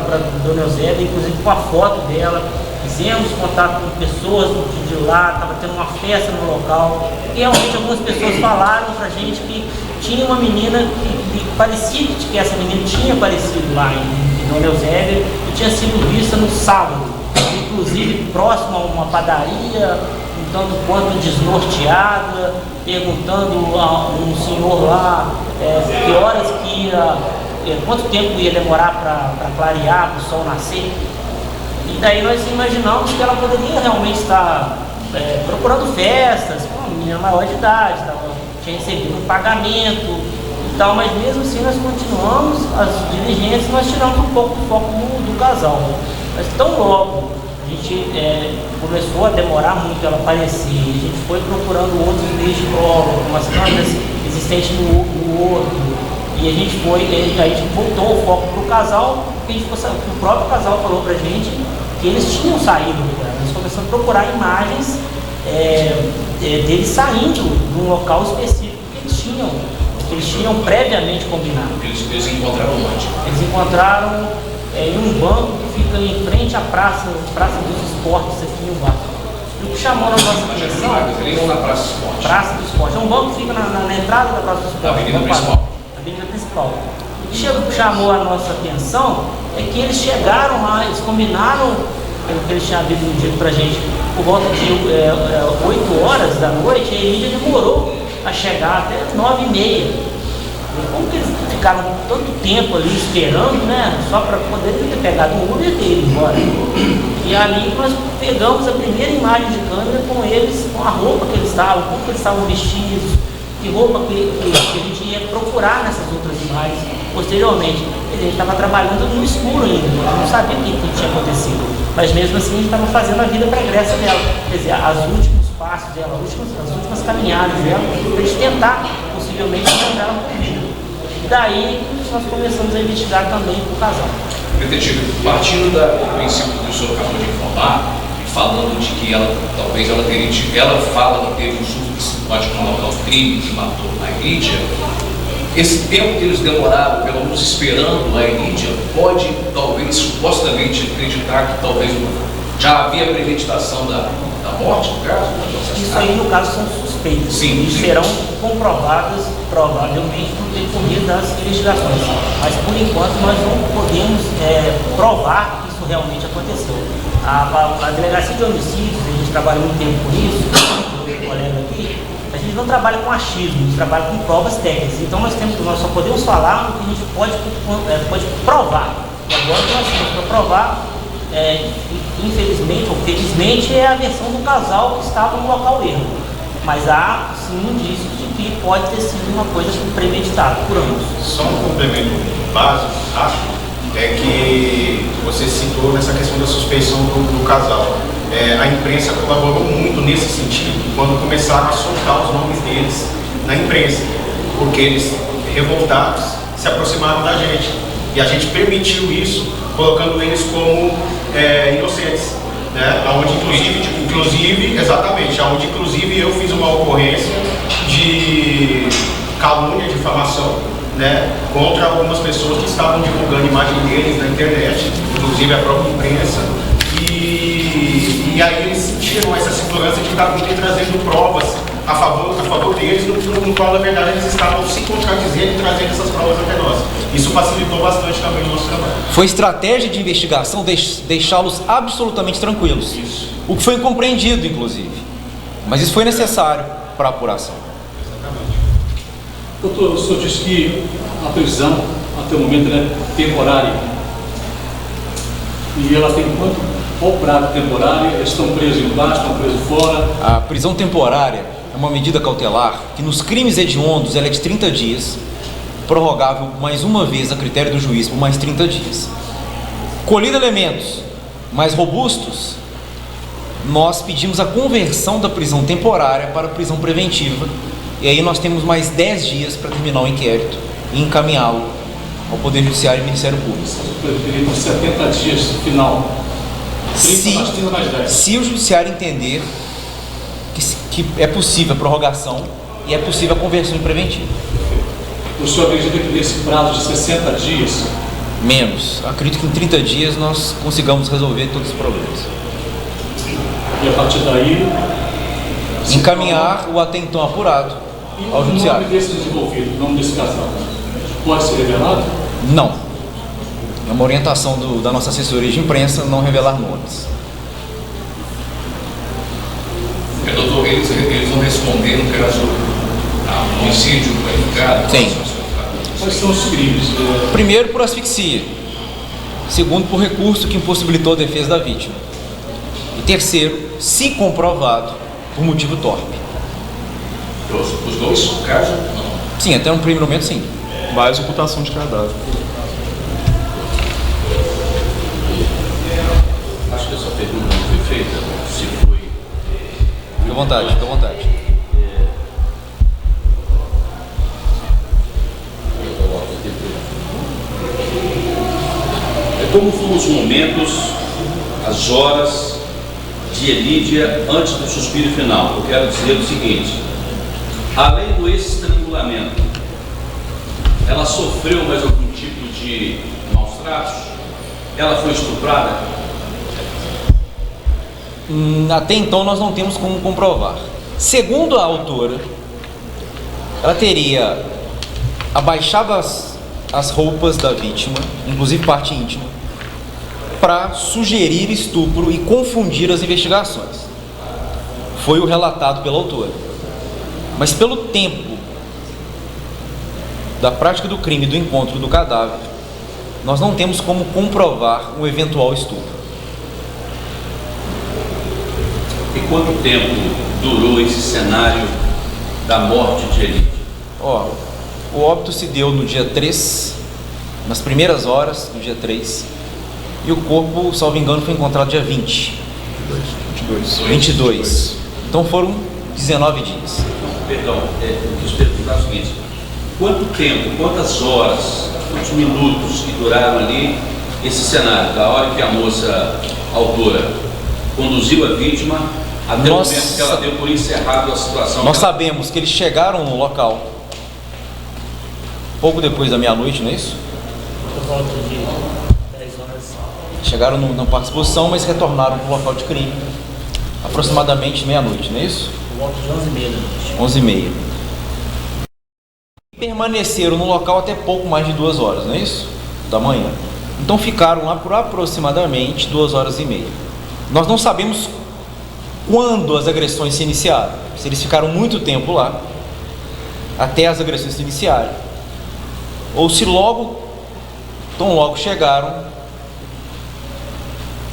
Dona Eusébia, inclusive com a foto dela, fizemos contato com pessoas de lá, estava tendo uma festa no local, e realmente algumas pessoas falaram para a gente que tinha uma menina que parecia que essa menina tinha aparecido lá em Dona Eusébia e tinha sido vista no sábado, inclusive próximo a uma padaria, um tanto quanto desnorteada, perguntando a um senhor lá que horas que ia, quanto tempo ia demorar para clarear, para o sol nascer. E daí nós imaginamos que ela poderia realmente estar procurando festas, uma menina maior de idade, tinha recebido um pagamento e tal, mas mesmo assim nós continuamos as diligências, nós tiramos um pouco do foco do casal. Mas tão logo a gente começou a demorar muito ela aparecer, a gente foi procurando outros meios de prova, umas câmeras existentes no outro, e a gente voltou o foco para o casal, porque o próprio casal falou para a gente que eles tinham saído do lugar. Nós começamos a procurar imagens deles saindo de um local específico que eles tinham previamente combinado. Eles encontraram onde? Eles encontraram em um banco que fica em frente à Praça dos Esportes aqui em Ubá. O que chamou na nossa atenção... Ali ou na Praça do Esporte? Praça do Esporte. É um banco que fica na entrada da Praça do Esporte. Avenida Principal. Avenida Principal. O que chamou a nossa atenção é que eles chegaram lá, eles combinaram, pelo que eles tinham dito pra gente, por volta de 8 horas da noite, e a Elidia demorou a chegar até 9h30. Como que eles ficaram tanto tempo ali esperando, né? Só para poder ter pegado o Uber e ter ido embora. E ali nós pegamos a primeira imagem de câmera com eles, com a roupa que eles estavam, como que eles estavam vestidos, que roupa que a gente ia procurar nessas outras imagens posteriormente. A gente estava trabalhando no escuro ainda, não sabia o que tinha acontecido. Mas mesmo assim a gente estava fazendo a vida pregressa dela, quer dizer, os últimos passos dela, as últimas caminhadas dela, para a gente tentar possivelmente encontrar ela com vida. E daí nós começamos a investigar também o casal. Detetive, partindo do princípio que o senhor acabou de informar, falando de que ela fala que teve um surto psicótico no local do crime, que matou a Elidia, esse tempo que eles demoraram, pelo menos esperando a Elidia, pode talvez supostamente acreditar que talvez já havia premeditação da morte, no caso? Isso aí, no caso, são suspeitas. Sim, e serão comprovadas, provavelmente, no decorrer das investigações. Mas, por enquanto, nós não podemos provar que isso realmente aconteceu. A Delegacia de Homicídios, a gente trabalha muito tempo com isso, o colega aqui, a gente não trabalha com achismo, a gente trabalha com provas técnicas. Então, nós só podemos falar o que a gente pode provar. E agora, o que nós temos para provar, infelizmente ou felizmente, é a versão do casal que estava no local erro. Mas há sim indícios de que pode ter sido uma coisa premeditada por ambos. Só um complemento básico, acho, é que você citou nessa questão da suspeição do casal. A imprensa colaborou muito nesse sentido quando começaram a soltar os nomes deles na imprensa, porque eles, revoltados, se aproximaram da gente. E a gente permitiu isso, colocando eles como inocentes, né? Onde inclusive eu fiz uma ocorrência de calúnia, difamação, né, contra algumas pessoas que estavam divulgando imagem deles na internet, inclusive a própria imprensa, e aí eles sentiram essa segurança de estar trazendo provas a favor deles, no qual na verdade eles estavam se contradizendo e trazendo essas provas até nós. Isso facilitou bastante também o nosso trabalho. Foi estratégia de investigação deixá-los absolutamente tranquilos. Isso. O que foi incompreendido, inclusive. Mas isso foi necessário para a apuração. Exatamente. Doutor, o senhor disse que a prisão, até o momento, é temporária. E ela tem qual prazo temporário? Eles estão presos embaixo, estão presos fora? A prisão temporária é uma medida cautelar que nos crimes hediondos ela é de 30 dias, prorrogável mais uma vez a critério do juiz por mais 30 dias. Colhido elementos mais robustos, nós pedimos a conversão da prisão temporária para prisão preventiva, e aí nós temos mais 10 dias para terminar o inquérito e encaminhá-lo ao Poder Judiciário e Ministério Público. Teríamos 70 dias no final. 30 mais 10. Se o Judiciário entender que é possível a prorrogação e é possível a conversão em preventivo. O senhor acredita que nesse prazo de 60 dias? Menos. Acredito que em 30 dias nós consigamos resolver todos os problemas. E a partir daí... encaminhar o até então apurado ao Judiciário. O nome desse desenvolvido, o nome desse casal, pode ser revelado? Não. É uma orientação da nossa assessoria de imprensa não revelar nomes. Doutor, eles vão responder no caso a homicídio qualificado? Sim. Quais são os crimes? Primeiro, por asfixia. Segundo, por recurso que impossibilitou a defesa da vítima. E terceiro, se comprovado, por motivo torpe. Os dois casos? Não. Sim, até um primeiro momento, sim. Mais ocultação de cadáver. Acho que essa pergunta não foi feita. Se foi... Fique à vontade, fique à vontade. Como foram os momentos, as horas de Elidia antes do suspiro final? Eu quero dizer o seguinte: além do estrangulamento, ela sofreu mais algum tipo de maus tratos? Ela foi estuprada? Até então nós não temos como comprovar. Segundo a autora, ela teria abaixado as roupas da vítima, inclusive parte íntima, para sugerir estupro e confundir as investigações. Foi o relatado pela autora. Mas pelo tempo da prática do crime e do encontro do cadáver, nós não temos como comprovar um eventual estupro. E quanto tempo durou esse cenário da morte de Elide? O óbito se deu no dia 3, nas primeiras horas do dia 3, e o corpo, salvo engano, foi encontrado dia 20. 22. Então foram 19 dias. Perdão, eu quis perguntar o seguinte: quanto tempo, quantas horas, quantos minutos que duraram ali esse cenário, da hora que a moça autora conduziu a vítima até o momento que ela deu por encerrado a situação? Nós sabemos que eles chegaram no local pouco depois da meia-noite, não é isso? Por volta de 10 horas. Chegaram na parte de exposição, mas retornaram para o local de crime aproximadamente meia-noite, não é isso? Por volta de 11h30 da noite. 11h30. Permaneceram no local até pouco mais de 2 horas, não é isso? Da manhã. Então ficaram lá por aproximadamente 2h30. Nós não sabemos quando as agressões se iniciaram. Se eles ficaram muito tempo lá, até as agressões se iniciarem, ou se tão logo chegaram,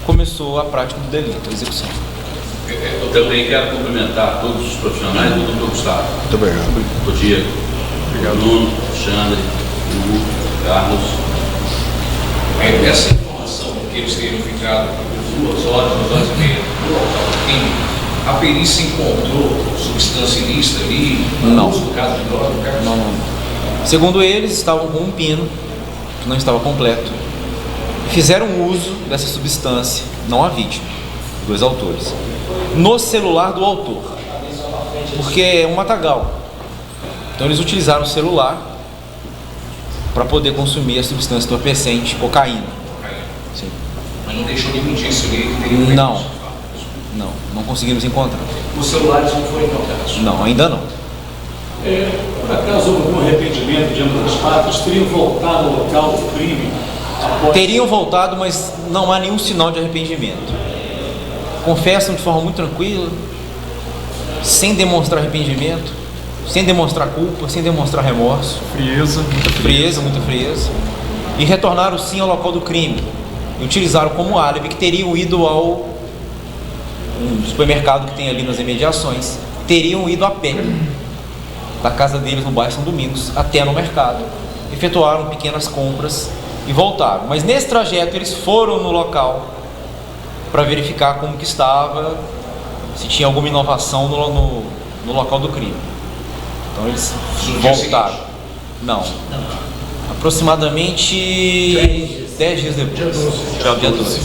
começou a prática do delito, a execução. Eu também quero cumprimentar todos os profissionais do Dr. Gustavo. Muito obrigado. O Diego, o Bruno, o Alexandre, o Hugo, o Carlos. Essa informação que eles teriam ficado 2 horas, 2 horas e meia no local do crime, a perícia encontrou substância ilícita ali? Não. No caso de droga? Não. Segundo eles, estavam com um pino que não estava completo e fizeram uso dessa substância, não a vítima, os 2 autores, no celular do autor, porque é um matagal. Então eles utilizaram o celular para poder consumir a substância entorpecente, cocaína. Sim. Mas não deixou nenhum indício ali que teria feito Não. isso? Não conseguimos encontrar. Os celulares não foram encontrados? Não, ainda não. Por acaso houve algum arrependimento diante dos fatos? Teriam voltado ao local do crime? Teriam voltado, mas não há nenhum sinal de arrependimento. Confessam de forma muito tranquila, sem demonstrar arrependimento, sem demonstrar culpa, sem demonstrar remorso. Muita frieza. E retornaram sim ao local do crime. E utilizaram como álibi que teriam ido ao supermercado que tem ali nas imediações. Teriam ido a pé da casa deles no bairro São Domingos até no mercado, efetuaram pequenas compras e voltaram. Mas nesse trajeto eles foram no local para verificar como que estava, se tinha alguma inovação no local do crime. Então eles voltaram. Não. Aproximadamente 10 dias depois. Já o dia 12.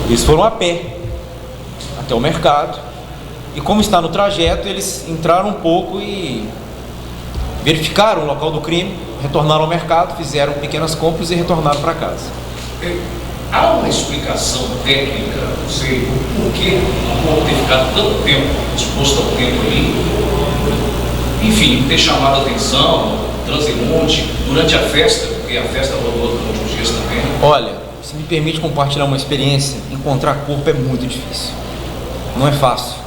Eles foram a pé até o mercado. E como está no trajeto, eles entraram um pouco e verificaram o local do crime, retornaram ao mercado, fizeram pequenas compras e retornaram para casa. Há uma explicação técnica, não sei, por que ter ficado tanto tempo exposto ao tempo ali, enfim, ter chamado a atenção, transeunte, durante a festa, porque a festa rolou durante os dias também. Olha, se me permite compartilhar uma experiência, encontrar corpo é muito difícil. Não é fácil,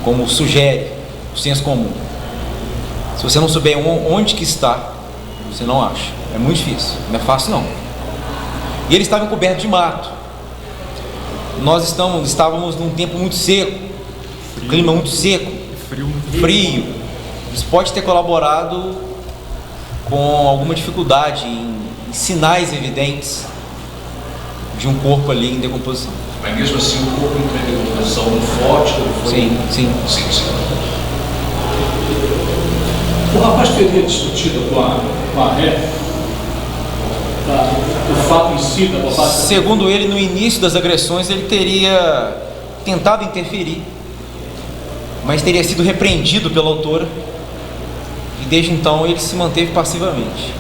como sugere o senso comum. Se você não souber onde que está, você não acha. É muito difícil, não é fácil não. E eles estavam cobertos de mato. Nós estávamos num tempo muito seco, clima muito seco, frio. Isso pode ter colaborado com alguma dificuldade em sinais evidentes de um corpo ali em decomposição. Mas mesmo assim o corpo entrou em decomposição muito forte? Sim. O rapaz teria discutido com a ré o fato em si da bobagem? Segundo ele, no início das agressões, ele teria tentado interferir, mas teria sido repreendido pela autora e desde então ele se manteve passivamente,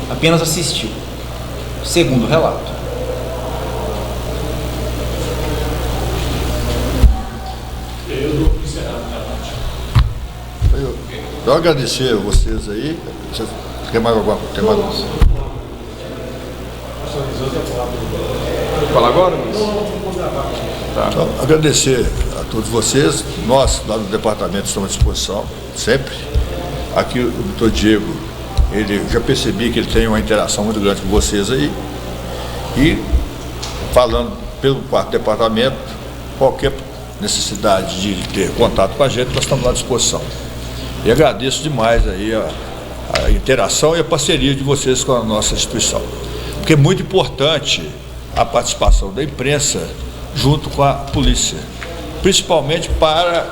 apenas assistiu, segundo o relato. Então, agradecer a vocês aí. Você quer mais alguma coisa? Tem mais alguma coisa? Falar agora, Luiz? Tá. Então, agradecer a todos vocês. Nós, lá no departamento, estamos à disposição, sempre. Aqui o doutor Diego, ele já percebi que ele tem uma interação muito grande com vocês aí. E falando pelo quarto departamento, qualquer necessidade de ter contato com a gente, nós estamos à disposição. E agradeço demais aí a interação e a parceria de vocês com a nossa instituição. Porque é muito importante a participação da imprensa junto com a polícia, principalmente para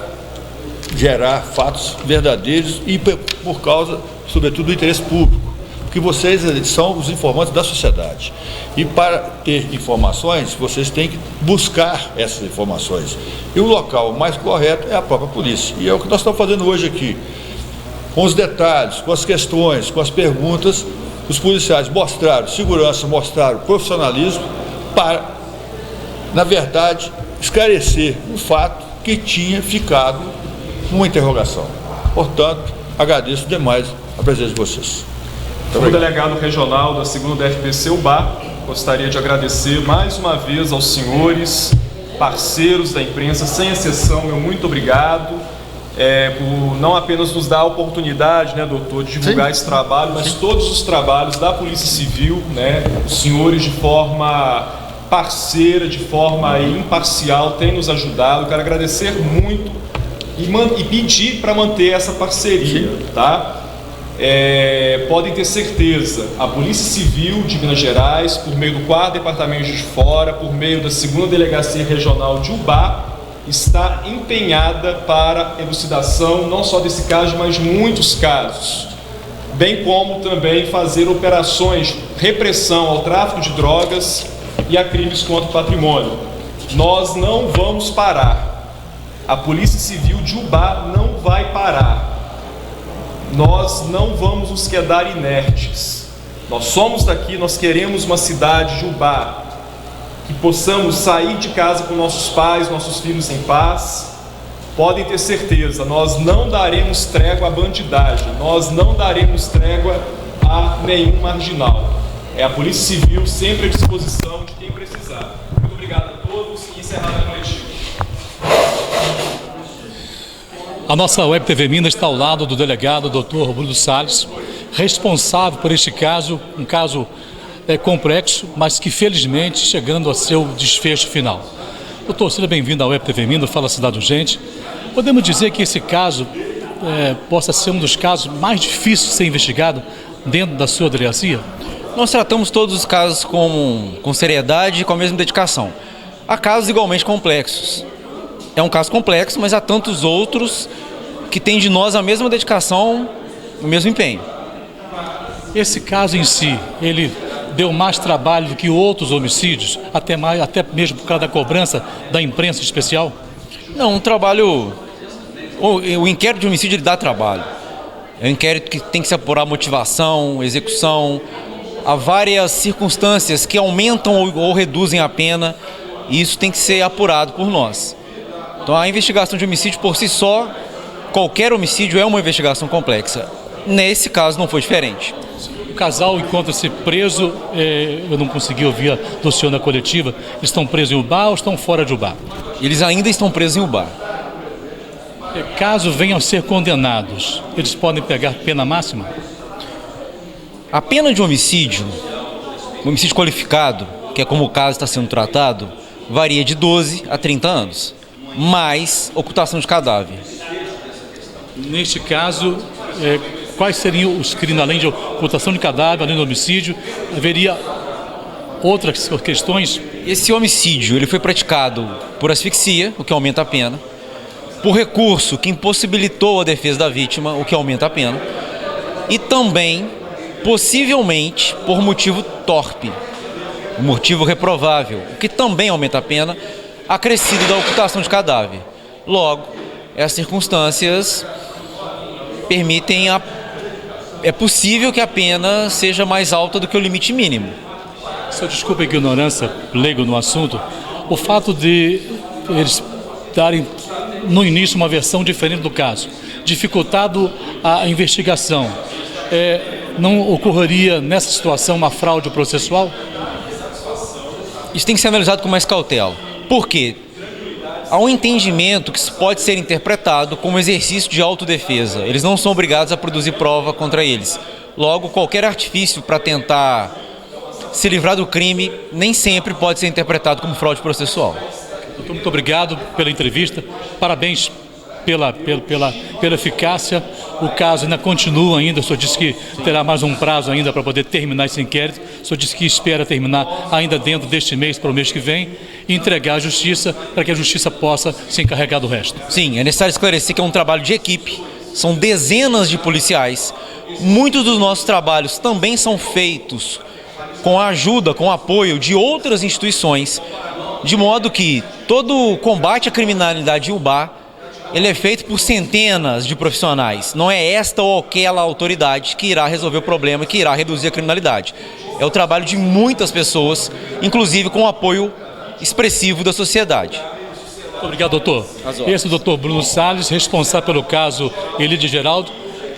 gerar fatos verdadeiros e por causa, sobretudo, do interesse público, porque vocês são os informantes da sociedade. E para ter informações, vocês têm que buscar essas informações. E o local mais correto é a própria polícia. E é o que nós estamos fazendo hoje aqui. Com os detalhes, com as questões, com as perguntas, os policiais mostraram segurança, mostraram profissionalismo para, na verdade, esclarecer o fato que tinha ficado numa interrogação. Portanto, agradeço demais a presença de vocês. Como delegado regional da 2ª DFPC UBA, gostaria de agradecer mais uma vez aos senhores, parceiros da imprensa, sem exceção, meu muito obrigado, por não apenas nos dar a oportunidade, né, doutor, de divulgar esse trabalho, mas todos os trabalhos da Polícia Civil, né, os senhores de forma parceira, de forma imparcial, têm nos ajudado. Eu quero agradecer muito e pedir para manter essa parceria, tá? Podem ter certeza, a Polícia Civil de Minas Gerais, por meio do 4º Departamento de Fora, por meio da 2ª Delegacia Regional de UBA, está empenhada para a elucidação não só desse caso, mas de muitos casos, bem como também fazer operações de repressão ao tráfico de drogas e a crimes contra o patrimônio. Nós não vamos parar. A Polícia Civil de UBA não vai parar. Nós não vamos nos quedar inertes. Nós somos daqui, nós queremos uma cidade de UBA que possamos sair de casa com nossos pais, nossos filhos em paz. Podem ter certeza, nós não daremos trégua à bandidagem, nós não daremos trégua a nenhum marginal. É a Polícia Civil sempre à disposição de quem precisar. Muito obrigado a todos e encerrada a coletiva. A nossa Web TV Minas está ao lado do delegado Dr. Bruno Salles, responsável por este caso, um caso complexo, mas que felizmente chegando ao seu desfecho final. Doutor, seja bem-vindo à Web TV Minas, Fala Cidade Urgente. Podemos dizer que esse caso possa ser um dos casos mais difíceis de ser investigado dentro da sua delegacia? Nós tratamos todos os casos com seriedade e com a mesma dedicação. Há casos igualmente complexos. É um caso complexo, mas há tantos outros que têm de nós a mesma dedicação, o mesmo empenho. Esse caso em si, ele deu mais trabalho do que outros homicídios, até mesmo por causa da cobrança da imprensa especial? Não, um trabalho... O inquérito de homicídio ele dá trabalho. É um inquérito que tem que se apurar motivação, execução. Há várias circunstâncias que aumentam ou reduzem a pena e isso tem que ser apurado por nós. Então a investigação de homicídio por si só, qualquer homicídio é uma investigação complexa. Nesse caso não foi diferente. O casal encontra-se preso, eu não consegui ouvir do senhor na coletiva, eles estão presos em UBA ou estão fora de UBA? Eles ainda estão presos em UBA. Caso venham a ser condenados, eles podem pegar pena máxima? A pena de homicídio qualificado, que é como o caso está sendo tratado, varia de 12 a 30 anos, mais ocultação de cadáver. Neste caso, quais seriam os crimes, além de ocultação de cadáver, além do homicídio, haveria outras questões? Esse homicídio ele foi praticado por asfixia, o que aumenta a pena, por recurso que impossibilitou a defesa da vítima, o que aumenta a pena, e também, possivelmente, por motivo torpe, motivo reprovável, o que também aumenta a pena, acrescido da ocultação de cadáver. Logo, essas circunstâncias permitem é possível que a pena seja mais alta do que o limite mínimo. Só desculpa a ignorância, leigo no assunto, o fato de eles darem no início uma versão diferente do caso, dificultado a investigação, não ocorreria nessa situação uma fraude processual? Isso tem que ser analisado com mais cautela. Por quê? Há um entendimento que isso pode ser interpretado como exercício de autodefesa. Eles não são obrigados a produzir prova contra eles. Logo, qualquer artifício para tentar se livrar do crime nem sempre pode ser interpretado como fraude processual. Doutor, muito obrigado pela entrevista. Parabéns pela eficácia. O caso ainda continua ainda. O senhor disse que terá mais um prazo ainda para poder terminar esse inquérito. O senhor disse que espera terminar ainda dentro deste mês para o mês que vem e entregar à justiça para que a justiça possa se encarregar do resto. Sim, é necessário esclarecer que é um trabalho de equipe. São dezenas de policiais. Muitos dos nossos trabalhos também são feitos com a ajuda, com o apoio de outras instituições, de modo que todo o combate à criminalidade em Ubá, ele é feito por centenas de profissionais. Não é esta ou aquela autoridade que irá resolver o problema, que irá reduzir a criminalidade. É o trabalho de muitas pessoas, inclusive com o apoio expressivo da sociedade. Muito obrigado, doutor. Esse é o doutor Bruno Salles, responsável pelo caso Elide Geraldo,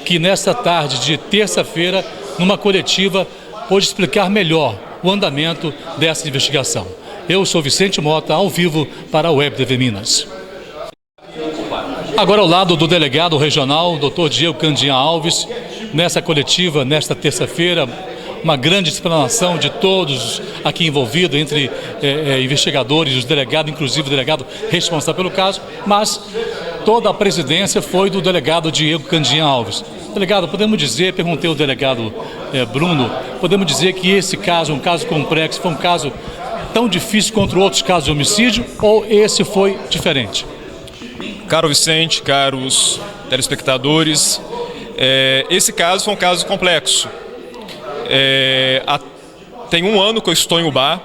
que nesta tarde de terça-feira, numa coletiva, pôde explicar melhor o andamento dessa investigação. Eu sou Vicente Mota, ao vivo para a Web TV Minas. Agora ao lado do delegado regional, Dr. Diego Candinha Alves, nessa coletiva, nesta terça-feira, uma grande explanação de todos aqui envolvidos, entre investigadores, os delegados, inclusive o delegado responsável pelo caso, mas toda a presidência foi do delegado Diego Candinha Alves. Delegado, podemos dizer, perguntei ao delegado Bruno, podemos dizer que esse caso, um caso complexo, foi um caso tão difícil quanto outros casos de homicídio, ou esse foi diferente? Caro Vicente, caros telespectadores, esse caso foi um caso complexo. Tem um ano que eu estou em Ubá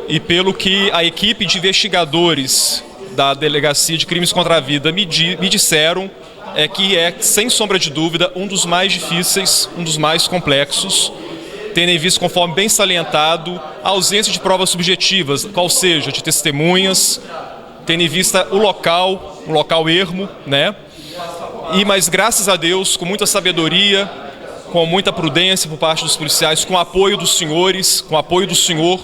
e pelo que a equipe de investigadores da Delegacia de Crimes contra a Vida me disseram, que é, sem sombra de dúvida, um dos mais difíceis, um dos mais complexos, tendo em vista, conforme bem salientado, a ausência de provas subjetivas, qual seja, de testemunhas, tendo em vista um local ermo, né? Mas graças a Deus, com muita sabedoria, com muita prudência por parte dos policiais, com o apoio dos senhores, com o apoio do senhor,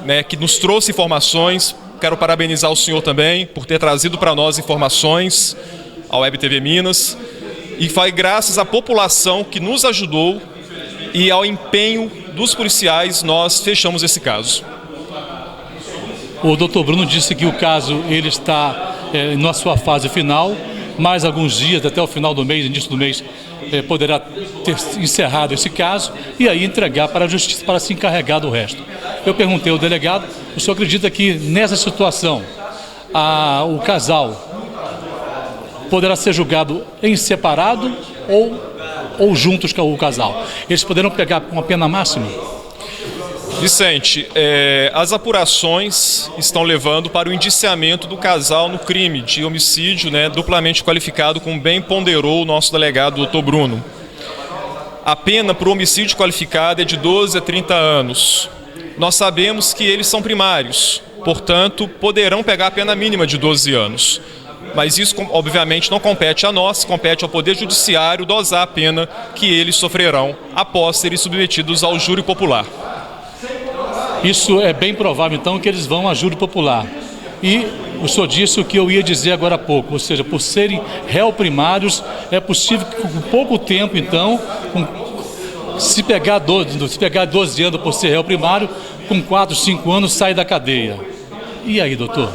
né, que nos trouxe informações. Quero parabenizar o senhor também por ter trazido para nós informações ao Web TV Minas. E foi graças à população que nos ajudou e ao empenho dos policiais nós fechamos esse caso. O doutor Bruno disse que o caso ele está na sua fase final, mais alguns dias, até o final do mês, início do mês, poderá ter encerrado esse caso e aí entregar para a justiça para se encarregar do resto. Eu perguntei ao delegado, o senhor acredita que nessa situação o casal poderá ser julgado em separado ou juntos com o casal? Eles poderão pegar uma pena máxima? Vicente, as apurações estão levando para o indiciamento do casal no crime de homicídio, né, duplamente qualificado, como bem ponderou o nosso delegado, doutor Bruno. A pena para o homicídio qualificado é de 12 a 30 anos. Nós sabemos que eles são primários, portanto, poderão pegar a pena mínima de 12 anos. Mas isso, obviamente, não compete a nós, compete ao Poder Judiciário dosar a pena que eles sofrerão após serem submetidos ao júri popular. Isso é bem provável, então, que eles vão a júri popular. E o senhor disse o que eu ia dizer agora há pouco, ou seja, por serem réu primários, é possível que com pouco tempo, então, se pegar 12 anos por ser réu primário, com 4, 5 anos sai da cadeia. E aí, doutor?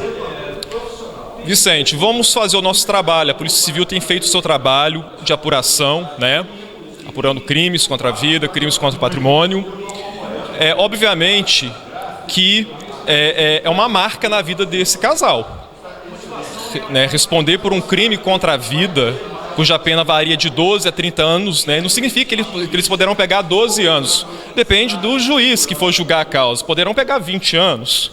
Vicente, vamos fazer o nosso trabalho. A Polícia Civil tem feito o seu trabalho de apuração, né? Apurando crimes contra a vida, crimes contra o patrimônio. Obviamente que é uma marca na vida desse casal. Né? Responder por um crime contra a vida, cuja pena varia de 12 a 30 anos, né? Não significa que eles poderão pegar 12 anos. Depende do juiz que for julgar a causa. Poderão pegar 20 anos.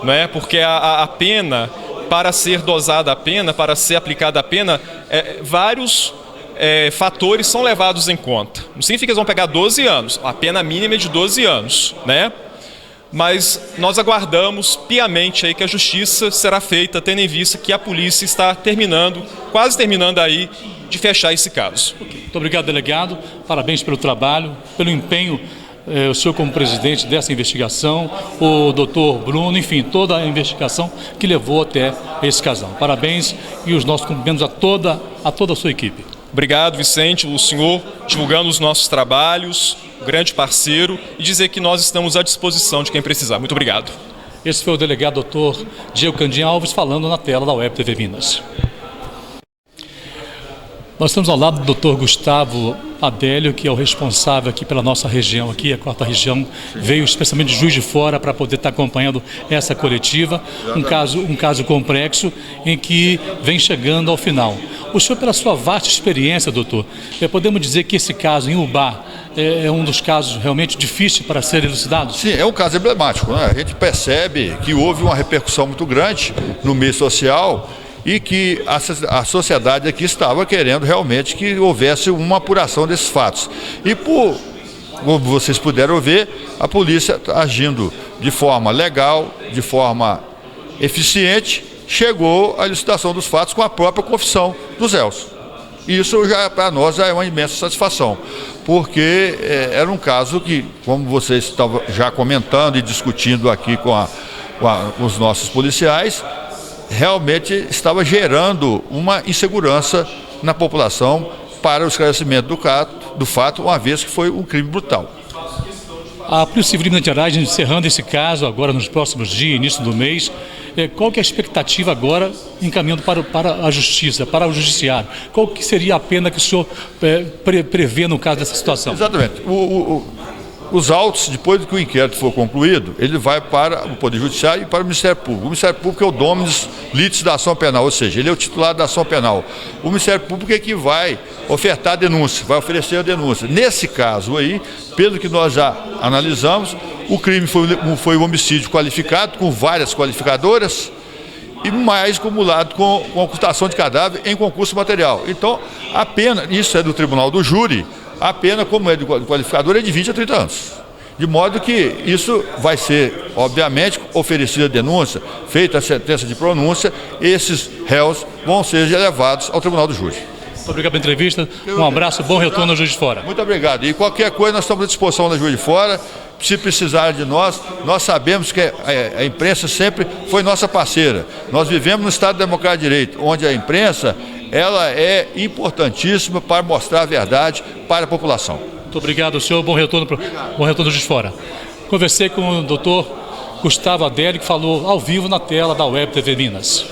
Né? Porque a pena, para ser dosada a pena, para ser aplicada a pena, vários fatores são levados em conta. Não significa que eles vão pegar 12 anos. A pena mínima é de 12 anos. Né? mas nós aguardamos piamente aí que a justiça será feita, tendo em vista que a polícia está quase terminando aí de fechar esse caso. Muito obrigado, delegado. Parabéns pelo trabalho, pelo empenho, o senhor como presidente dessa investigação, o doutor Bruno, enfim, toda a investigação que levou até esse casal. Parabéns e os nossos cumprimentos a toda a sua equipe. Obrigado, Vicente, o senhor divulgando os nossos trabalhos, grande parceiro, e dizer que nós estamos à disposição de quem precisar. Muito obrigado. Esse foi o delegado doutor Diego Candim Alves falando na tela da Web TV Minas. Nós estamos ao lado do Dr. Gustavo Adélio, que é o responsável aqui pela nossa região, aqui a 4ª região, veio especialmente de Juiz de Fora para poder estar acompanhando essa coletiva, um caso complexo em que vem chegando ao final. O senhor, pela sua vasta experiência, doutor, podemos dizer que esse caso em Ubá é um dos casos realmente difíceis para ser elucidado? Sim, é um caso emblemático, né? A gente percebe que houve uma repercussão muito grande no meio social e que a sociedade aqui estava querendo realmente que houvesse uma apuração desses fatos. E como vocês puderam ver, a polícia agindo de forma legal, de forma eficiente, chegou à elucidação dos fatos com a própria confissão dos réus. Isso já para nós é uma imensa satisfação, porque era um caso que, como vocês estavam já comentando e discutindo aqui com os nossos policiais, realmente estava gerando uma insegurança na população para o esclarecimento do fato, uma vez que foi um crime brutal. A Polícia Civil de Minas Gerais, encerrando esse caso agora nos próximos dias, início do mês, qual que é a expectativa agora encaminhando para a Justiça, para o Judiciário? Qual que seria a pena que o senhor prevê no caso dessa situação? Exatamente. Os autos, depois que o inquérito for concluído, ele vai para o Poder Judiciário e para o Ministério Público. O Ministério Público é o dominus litis da ação penal, ou seja, ele é o titular da ação penal. O Ministério Público é que vai ofertar a denúncia, vai oferecer a denúncia. Nesse caso aí, pelo que nós já analisamos, o crime foi um homicídio qualificado, com várias qualificadoras, e mais acumulado com ocultação de cadáver em concurso material. Então, a pena, isso é do Tribunal do Júri, a pena, como é do qualificador, é de 20 a 30 anos. De modo que isso vai ser, obviamente, oferecida a denúncia, feita a sentença de pronúncia, esses réus vão ser levados ao Tribunal do Júri. Muito obrigado pela entrevista, um abraço, bom retorno ao Juiz de Fora. Muito obrigado. E qualquer coisa, nós estamos à disposição da Juiz de Fora. Se precisar de nós sabemos que a imprensa sempre foi nossa parceira. Nós vivemos no Estado Democrático de Direito, onde a imprensa ela é importantíssima para mostrar a verdade para a população. Muito obrigado, senhor. Bom retorno ao Juiz de Fora. Conversei com o doutor Gustavo Adélio, que falou ao vivo na tela da Web TV Minas.